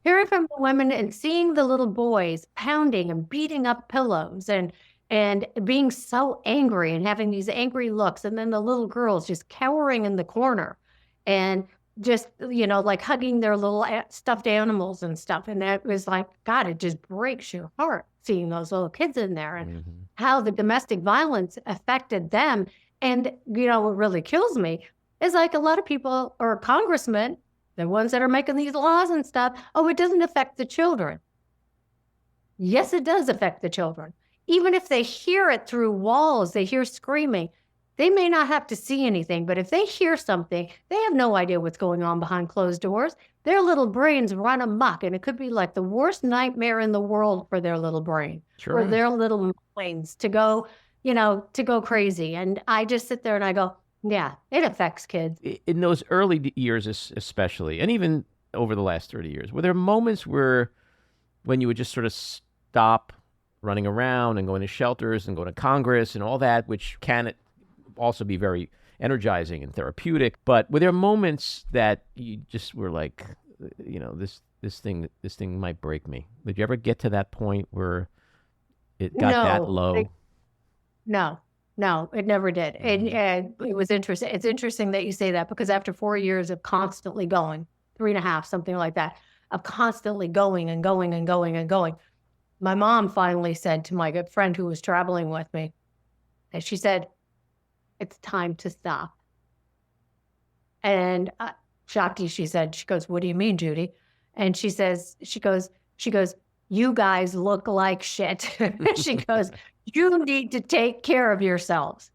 Hearing from the women and seeing the little boys pounding and beating up pillows and being so angry and having these angry looks. And then the little girls just cowering in the corner and just, like hugging their little stuffed animals and stuff. And that was like, God, it just breaks your heart seeing those little kids in there and how the domestic violence affected them. And, what really kills me is like a lot of people or congressmen, the ones that are making these laws and stuff, oh, it doesn't affect the children. Yes, it does affect the children. Even if they hear it through walls, they hear screaming, they may not have to see anything, but if they hear something, they have no idea what's going on behind closed doors. Their little brains run amok, and it could be like the worst nightmare in the world for their little brain, for their little minds to go, to go crazy. And I just sit there and I go, yeah, it affects kids. In those early years especially, and even over the last 30 years, were there moments when you would just sort of stop running around and going to shelters and going to Congress and all that, which can also be very energizing and therapeutic, but were there moments that you just were like, this thing might break me? Did you ever get to that point where it got that low? No, it never did. And it was interesting. It's interesting that you say that, because after 4 years of constantly going, 3.5, something like that, of constantly going and going and going and going, my mom finally said to my good friend who was traveling with me, and she said, it's time to stop. And Shakti, she goes, what do you mean, Judy? And she goes, you guys look like shit. She goes, you need to take care of yourselves.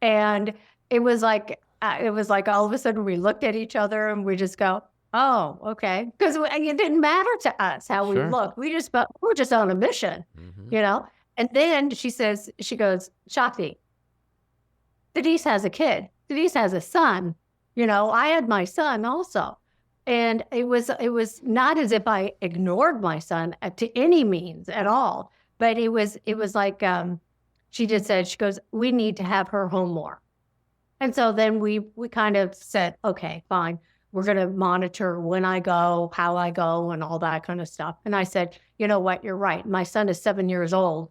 And it was like all of a sudden we looked at each other and we just go, oh, okay. Because it didn't matter to us how we looked. We're just on a mission, And then she goes, Shakti, Denise has a kid. Denise has a son. I had my son also. And it was not as if I ignored my son to any means at all. But it was like, she just said, she goes, we need to have her home more. And so then we kind of said, okay, fine. We're going to monitor when I go, how I go, and all that kind of stuff. And I said, you know what? You're right. My son is 7 years old.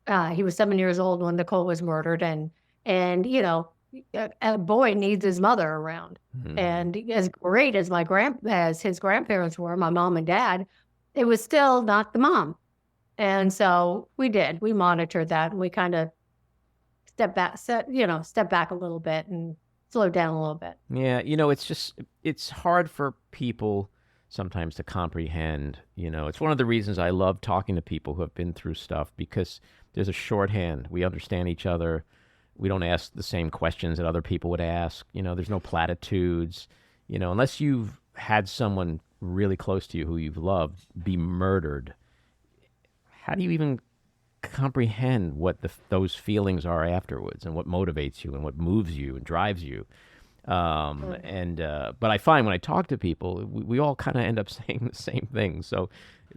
He was 7 years old when Nicole was murdered. And a boy needs his mother around. And as great as as his grandparents were, my mom and dad, it was still not the mom. And so we monitored that, and we kind of stepped back a little bit and slowed down a little bit. Yeah. It's hard for people sometimes to comprehend, it's one of the reasons I love talking to people who have been through stuff, because there's a shorthand. We understand each other. We don't ask the same questions that other people would ask. There's no platitudes, unless you've had someone really close to you who you've loved be murdered, how do you even comprehend what those feelings are afterwards and what motivates you and what moves you and drives you? But I find when I talk to people, we all kind of end up saying the same thing. So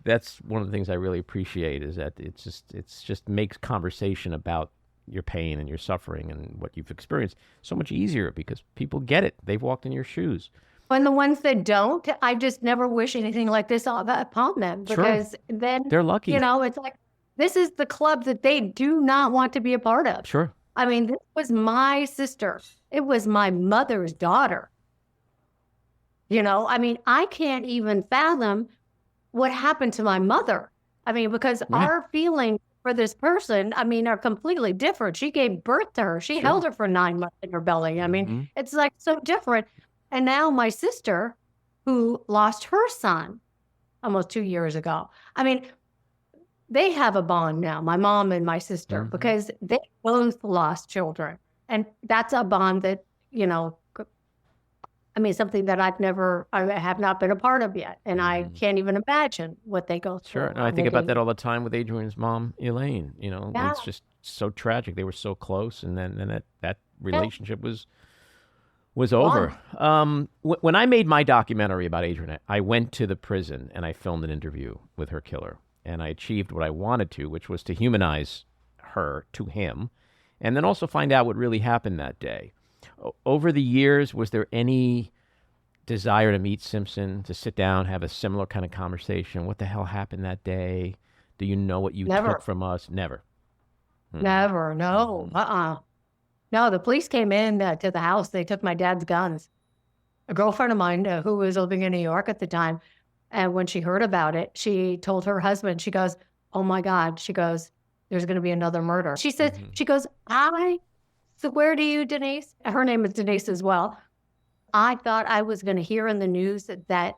that's one of the things I really appreciate is that it's just makes conversation about your pain and your suffering and what you've experienced so much easier because people get it. They've walked in your shoes. And the ones that don't, I just never wish anything like this upon them because then they're lucky. It's like this is the club that they do not want to be a part of. Sure. I mean, this was my sister. It was my mother's daughter. I mean, I can't even fathom what happened to my mother. I mean, because our feelings for this person, I mean, are completely different. She gave birth to her. She held her for 9 months in her belly. I mean, it's like so different. And now my sister, who lost her son almost 2 years ago, I mean, they have a bond now, my mom and my sister, because they both lost children. And that's a bond that, something that I have not been a part of yet. And I can't even imagine what they go through. Sure. No, I think about that all the time with Adrian's mom, Elaine. It's just so tragic. They were so close. And then that relationship was over. When I made my documentary about Adrian, I went to the prison and I filmed an interview with her killer. And I achieved what I wanted to, which was to humanize her to him and then also find out what really happened that day. Over the years, was there any desire to meet Simpson, to sit down, have a similar kind of conversation? What the hell happened that day? Do you know what you took from us? Never. Never. No. No, the police came in to the house. They took my dad's guns. A girlfriend of mine who was living in New York at the time, and when she heard about it, she told her husband, she goes, oh my God, she goes, there's going to be another murder. She said, she goes, I swear to you, Denise, her name is Denise as well. I thought I was going to hear in the news that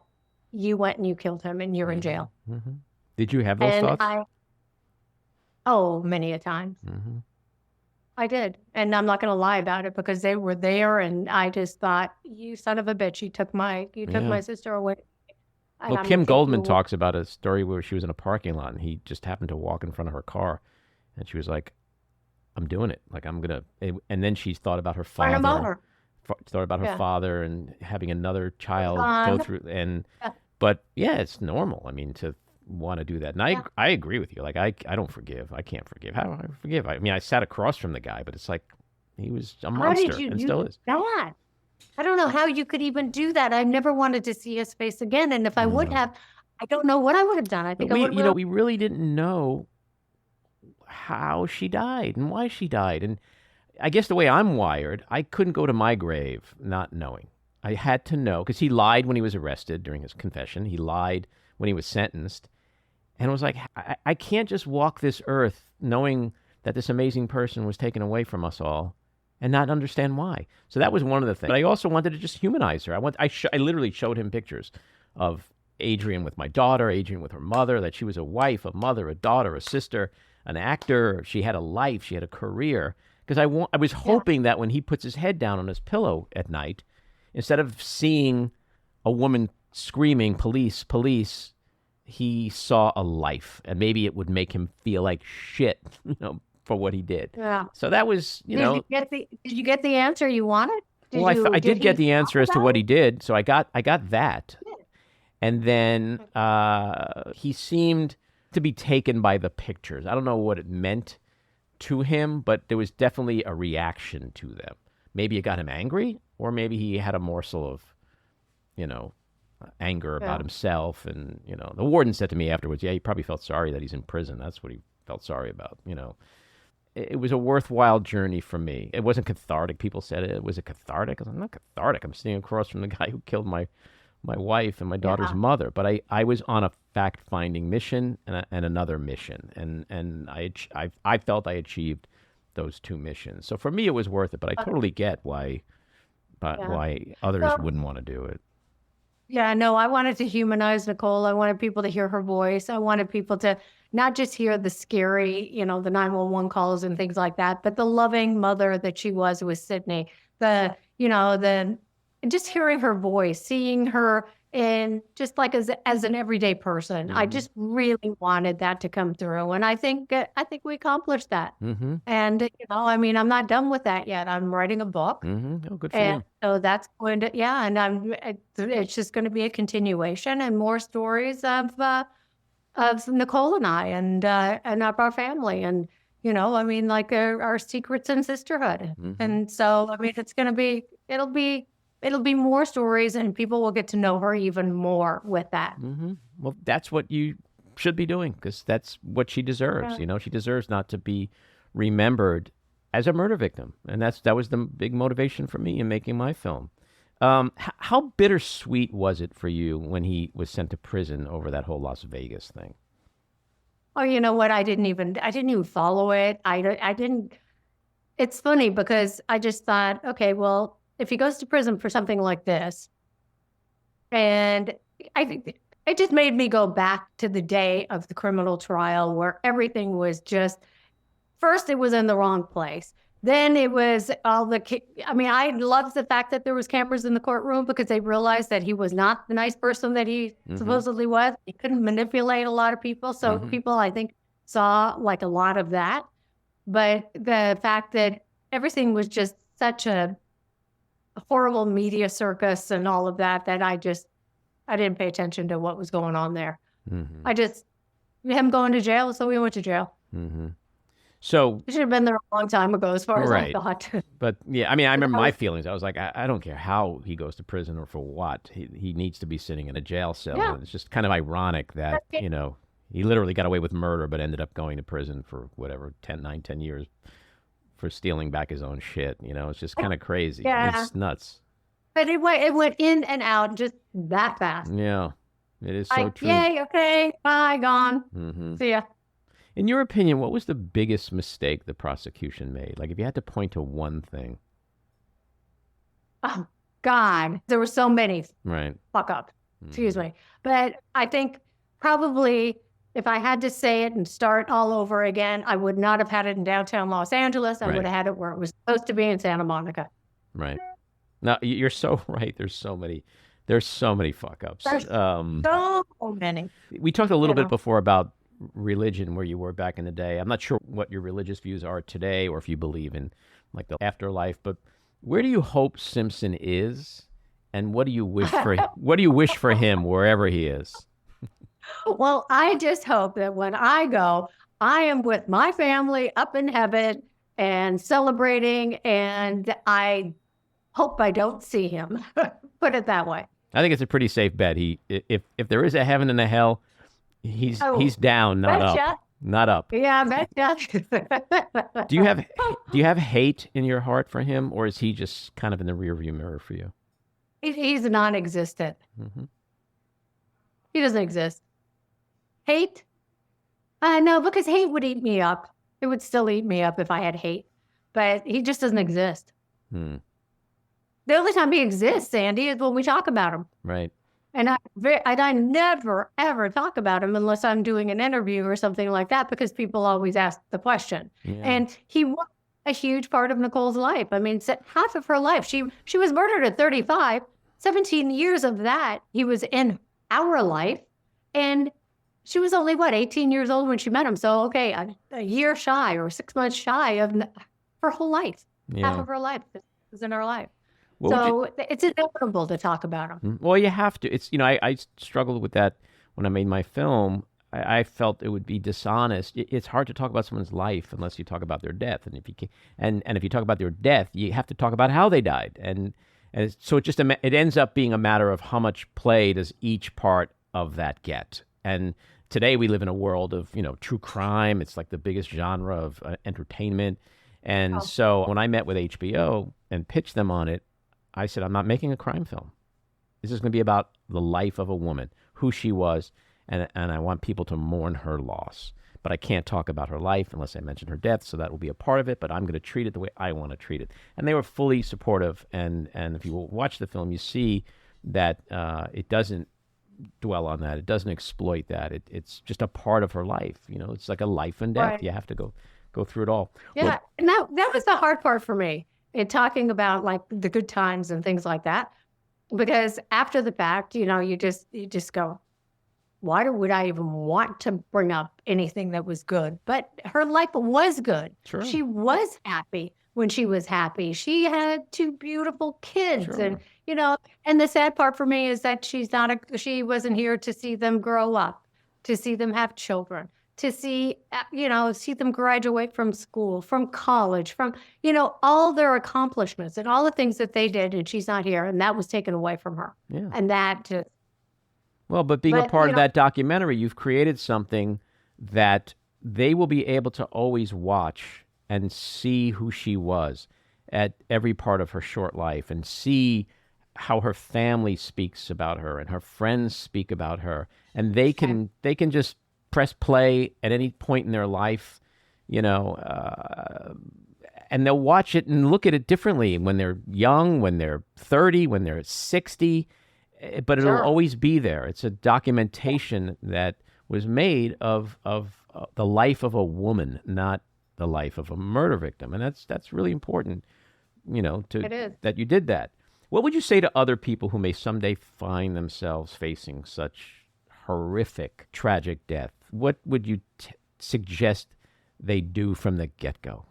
you went and you killed him and you're in jail. Did you have those thoughts? Many a times. I did. And I'm not going to lie about it because they were there and I just thought, you son of a bitch, you took my sister away. Well, Kim Goldman talks about a story where she was in a parking lot and he just happened to walk in front of her car. And she was like, I'm doing it. Like, I'm going to. And then she thought about her father. Thought about her father and having another child go through. But yeah, it's normal. I mean, to want to do that. And I agree with you. Like, I don't forgive. I can't forgive. How do I forgive? I mean, I sat across from the guy, but it's like he was a monster and still is. That? I don't know how you could even do that. I never wanted to see his face again. And if I would have, I don't know what I would have done. I think we really didn't know how she died and why she died. And I guess the way I'm wired, I couldn't go to my grave not knowing. I had to know because he lied when he was arrested during his confession. He lied when he was sentenced. And it was like, I can't just walk this earth knowing that this amazing person was taken away from us all and not understand why. So that was one of the things. But I also wanted to just humanize her. I literally showed him pictures of Adrian with my daughter, Adrian with her mother, that she was a wife, a mother, a daughter, a sister, an actor. She had a life. She had a career. Because I was hoping that when he puts his head down on his pillow at night, instead of seeing a woman screaming, police, police, he saw a life. And maybe it would make him feel like shit, for what he did. Yeah. So that was, Did you get the answer you wanted? I did get the answer as to what he did. So I got that. Yeah. And then he seemed to be taken by the pictures. I don't know what it meant to him, but there was definitely a reaction to them. Maybe it got him angry, or maybe he had a morsel of, anger about himself. And, the warden said to me afterwards, he probably felt sorry that he's in prison. That's what he felt sorry about, It was a worthwhile journey for me. It wasn't cathartic. People said it. Was it cathartic? I'm not cathartic. I'm sitting across from the guy who killed my wife and my daughter's mother. But I was on a fact-finding mission and another mission. And I felt I achieved those two missions. So for me, it was worth it. But I totally get why others wouldn't want to do it. Yeah, no, I wanted to humanize Nicole. I wanted people to hear her voice. I wanted people to not just hear the scary, the 911 calls and things like that, but the loving mother that she was with Sydney. Just hearing her voice, seeing her and just like as an everyday person. I just really wanted that to come through, and I think we accomplished that. And I mean, I'm not done with that yet. I'm writing a book, Oh, good for and you. so that's going to and it's just going to be a continuation and more stories of Nicole and I and of our family, and I mean, like our secrets and sisterhood. And so I mean, it'll be more stories, and people will get to know her even more with that. Well, that's what you should be doing, because that's what she deserves. She deserves not to be remembered as a murder victim, and that was the big motivation for me in making my film. How bittersweet was it for you when he was sent to prison over that whole Las Vegas thing? Oh, you know what? I didn't even follow it. I didn't. It's funny because I just thought, okay, well, if he goes to prison for something like this, and I think it just made me go back to the day of the criminal trial where everything was just, first it was in the wrong place. Then it was I mean, I loved the fact that there was cameras in the courtroom because they realized that he was not the nice person that he supposedly was. He couldn't manipulate a lot of people. So people, I think, saw like a lot of that. But the fact that everything was just such a horrible media circus and all of that I didn't pay attention to what was going on there. Him going to jail, so we went to jail. So he should have been there a long time ago, as far as I thought. But yeah, I mean, I remember my feelings. I was like, I don't care how he goes to prison or for what. He needs to be sitting in a jail cell. Yeah. And it's just kind of ironic that, he literally got away with murder, but ended up going to prison for whatever, 10 years for stealing back his own shit. It's just kind of crazy. Yeah. It's nuts. But it went in and out just that fast. Yeah, it is so true. Yay, okay, bye, gone. See ya. In your opinion, what was the biggest mistake the prosecution made? Like, if you had to point to one thing. Oh, God. There were so many fuck up. Excuse me. But I think probably if I had to say it and start all over again, I would not have had it in downtown Los Angeles. I would have had it where it was supposed to be in Santa Monica. Right. No, you're so right. There's so many fuck ups. So many. We talked a little bit before about religion, where you were back in the day. I'm not sure what your religious views are today, or if you believe in like the afterlife, but where do you hope Simpson is, and what do you wish for him wherever he is? Well, I just hope that when I go, I am with my family up in heaven and celebrating, and I hope I don't see him. Put it that way. I think it's a pretty safe bet. If there is a heaven and a hell, he's down, not up. Not up. Yeah, I betcha. Do you have hate in your heart for him, or is he just kind of in the rearview mirror for you? He's non-existent. He doesn't exist. Hate? No, because hate would eat me up. It would still eat me up if I had hate. But he just doesn't exist. The only time he exists, Sandy, is when we talk about him. Right. And I never, ever talk about him unless I'm doing an interview or something like that, because people always ask the question. Yeah. And he was a huge part of Nicole's life. I mean, half of her life. She was murdered at 35. 17 years of that, he was in our life. And she was only, 18 years old when she met him. So, okay, a year shy or 6 months shy of her whole life. Yeah. Half of her life was in her life. It's inevitable to talk about him. Well, you have to. It's I struggled with that when I made my film. I felt it would be dishonest. It's hard to talk about someone's life unless you talk about their death, and if you can, and if you talk about their death, you have to talk about how they died, and so it ends up being a matter of how much play does each part of that get. And today we live in a world of true crime. It's like the biggest genre of entertainment, and so when I met with HBO and pitched them on it, I said, I'm not making a crime film. This is going to be about the life of a woman, who she was, and I want people to mourn her loss. But I can't talk about her life unless I mention her death, so that will be a part of it, but I'm going to treat it the way I want to treat it. And they were fully supportive, and if you watch the film, you see that it doesn't dwell on that. It doesn't exploit that. It's just a part of her life. It's like a life and death. Right. You have to go through it all. Yeah, and that was the hard part for me. In talking about like the good times and things like that, Because after the fact, you just go, why would I even want to bring up anything that was good? But her life was good. Sure. She was happy when she was happy. She had two beautiful kids. Sure. And, and the sad part for me is that she wasn't here to see them grow up, to see them have children, to see them graduate from school, from college, from, all their accomplishments and all the things that they did. And she's not here. And that was taken away from her. Yeah. And that just, Well, but being a part of that documentary, you've created something that they will be able to always watch and see who she was at every part of her short life and see how her family speaks about her and her friends speak about her. And they can just press play at any point in their life, and they'll watch it and look at it differently when they're young, when they're 30, when they're 60. But it'll always be there. It's a documentation that was made of the life of a woman, not the life of a murder victim, and that's really important. It is. That you did that. What would you say to other people who may someday find themselves facing such horrific, tragic death? What would you suggest they do from the get-go?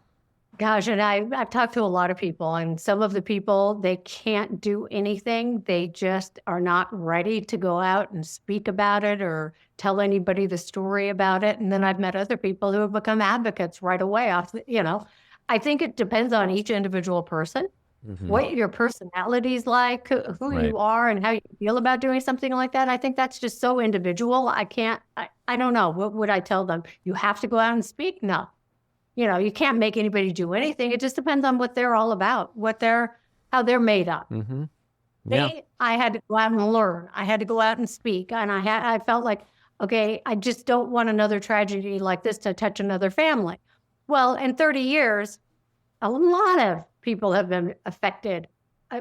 Gosh, and I've talked to a lot of people, and some of the people, they can't do anything. They just are not ready to go out and speak about it or tell anybody the story about it. And then I've met other people who have become advocates right away. I think it depends on each individual person, what your personality's like, who you are, and how you feel about doing something like that. I think that's just so individual. I don't know. What would I tell them? You have to go out and speak? No. You can't make anybody do anything. It just depends on what they're all about, how they're made up. Mm-hmm. Yeah. I had to go out and learn. I had to go out and speak. And I felt like, okay, I just don't want another tragedy like this to touch another family. Well, in 30 years, a lot of people have been affected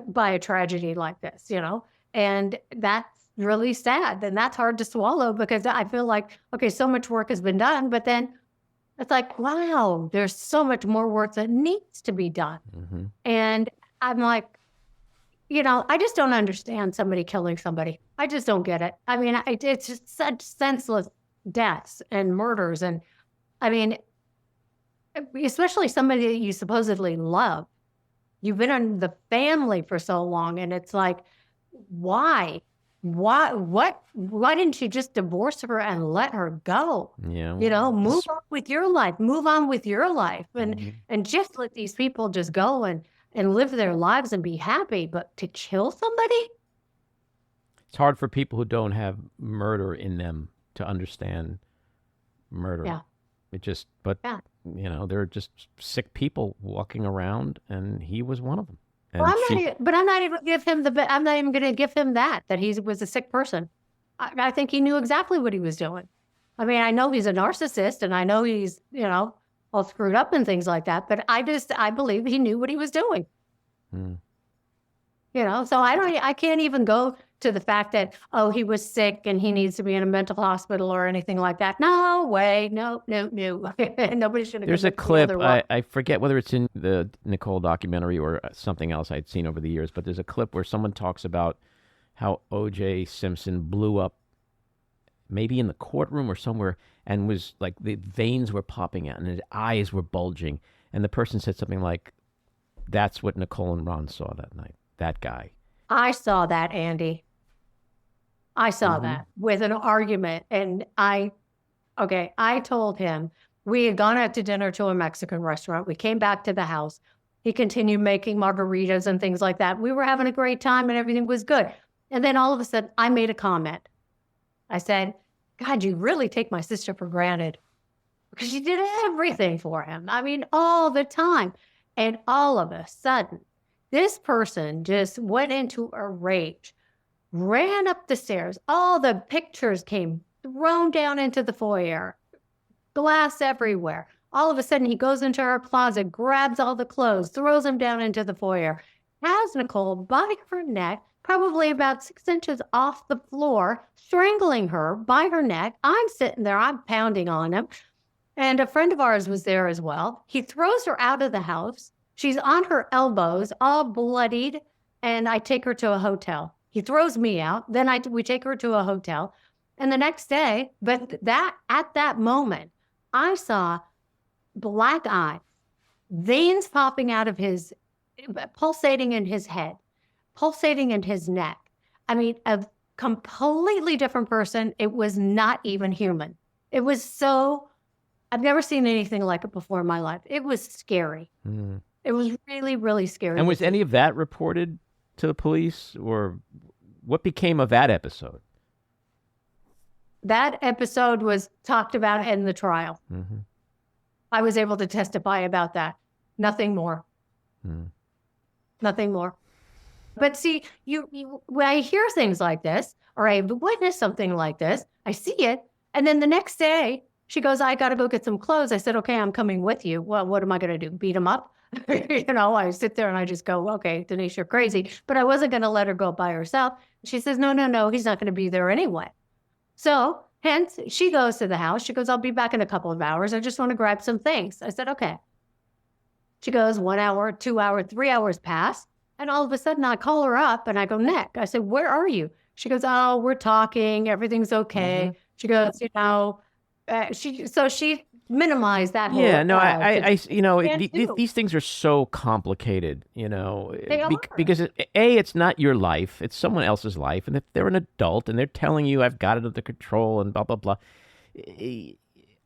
by a tragedy like this, and that's really sad. And that's hard to swallow because I feel like, okay, so much work has been done, but then it's like, wow, there's so much more work that needs to be done. Mm-hmm. And I'm like, I just don't understand somebody killing somebody. I just don't get it. I mean, it's just such senseless deaths and murders. And I mean, especially somebody that you supposedly love. You've been in the family for so long. And it's like, why? Why didn't you just divorce her and let her go? Yeah. Move on with your life. Move on with your life. And just let these people just go and live their lives and be happy. But to kill somebody? It's hard for people who don't have murder in them to understand murder. Yeah. They're just sick people walking around, and he was one of them. And Well, I'm not even going to give him that he was a sick person. I think he knew exactly what he was doing. I mean, I know he's a narcissist and I know he's, all screwed up and things like that, but I believe he knew what he was doing. So I can't even go to the fact that, he was sick and he needs to be in a mental hospital or anything like that. No way. No. Nobody should have. There's a clip, I forget whether it's in the Nicole documentary or something else I'd seen over the years, but there's a clip where someone talks about how O.J. Simpson blew up maybe in the courtroom or somewhere and was like the veins were popping out and his eyes were bulging. And the person said something like, that's what Nicole and Ron saw that night, that guy. I saw that, Andy. I saw that with an argument. And I told him we had gone out to dinner to a Mexican restaurant. We came back to the house. He continued making margaritas and things like that. We were having a great time and everything was good. And then all of a sudden, I made a comment. I said, God, you really take my sister for granted because she did everything for him. I mean, all the time. And all of a sudden, this person just went into a rage, ran up the stairs. All the pictures came thrown down into the foyer, glass everywhere. All of a sudden, he goes into her closet, grabs all the clothes, throws them down into the foyer, has Nicole by her neck, probably about 6 inches off the floor, strangling her by her neck. I'm sitting there, I'm pounding on him. And a friend of ours was there as well. He throws her out of the house. She's on her elbows, all bloodied, and I take her to a hotel. He throws me out. Then we take her to a hotel. And the next day, at that moment, I saw black eye, veins popping out of pulsating in his head, pulsating in his neck. I mean, a completely different person. It was not even human. It was I've never seen anything like it before in my life. It was scary. Mm. It was really, really scary. And was any of that reported to the police, or what became of that episode? That episode was talked about in the trial. Mm-hmm. I was able to testify about that. Nothing more. Nothing more. But see, when I hear things like this, or I witness something like this, I see it, and then the next day, she goes, I got to go get some clothes. I said, okay, I'm coming with you. Well, what am I going to do? Beat him up? I sit there and I just go, okay, Denise, you're crazy. But I wasn't going to let her go by herself. She says, no, he's not going to be there anyway. So hence, she goes to the house. She goes, I'll be back in a couple of hours. I just want to grab some things. I said, okay. She goes, 1 hour, 2 hours, 3 hours pass. And all of a sudden, I call her up and I go, Nick. I said, where are you? She goes, oh, we're talking. Everything's okay. Mm-hmm. She goes, she minimized that whole. Yeah, no, these things are so complicated, They are. Because it's not your life, it's someone else's life, and if they're an adult and they're telling you I've got it under control and blah blah blah,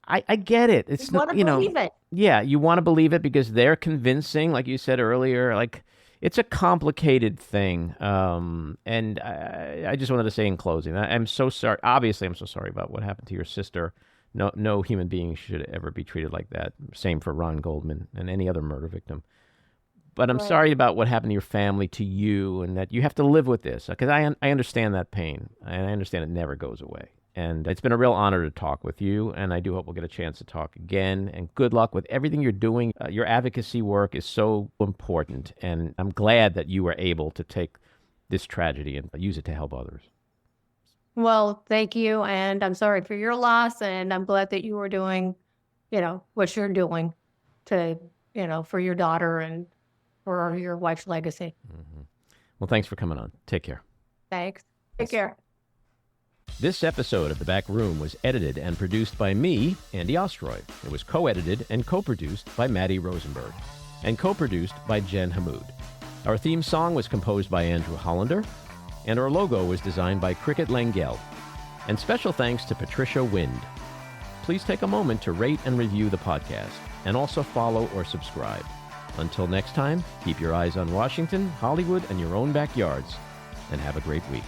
I get it. It's not, believe it. Yeah, you want to believe it because they're convincing, like you said earlier, like. It's a complicated thing, and I just wanted to say in closing, I'm so sorry. Obviously, I'm so sorry about what happened to your sister. No human being should ever be treated like that. Same for Ron Goldman and any other murder victim. But I'm sorry about what happened to your family, to you, and that you have to live with this. Because I understand that pain, and I understand it never goes away. And it's been a real honor to talk with you, and I do hope we'll get a chance to talk again. And good luck with everything you're doing. Your advocacy work is so important, and I'm glad that you were able to take this tragedy and use it to help others. Well, thank you, and I'm sorry for your loss, and I'm glad that you were doing, what you're doing to, for your daughter and for your wife's legacy. Mm-hmm. Well, thanks for coming on. Take care. Thanks. Take care. This episode of The Back Room was edited and produced by me, Andy Ostroy. It was co-edited and co-produced by Maddie Rosenberg and co-produced by Jen Hammoud. Our theme song was composed by Andrew Hollander, and our logo was designed by Cricket Langell. And special thanks to Patricia Wind. Please take a moment to rate and review the podcast, and also follow or subscribe. Until next time, keep your eyes on Washington, Hollywood, and your own backyards, and have a great week.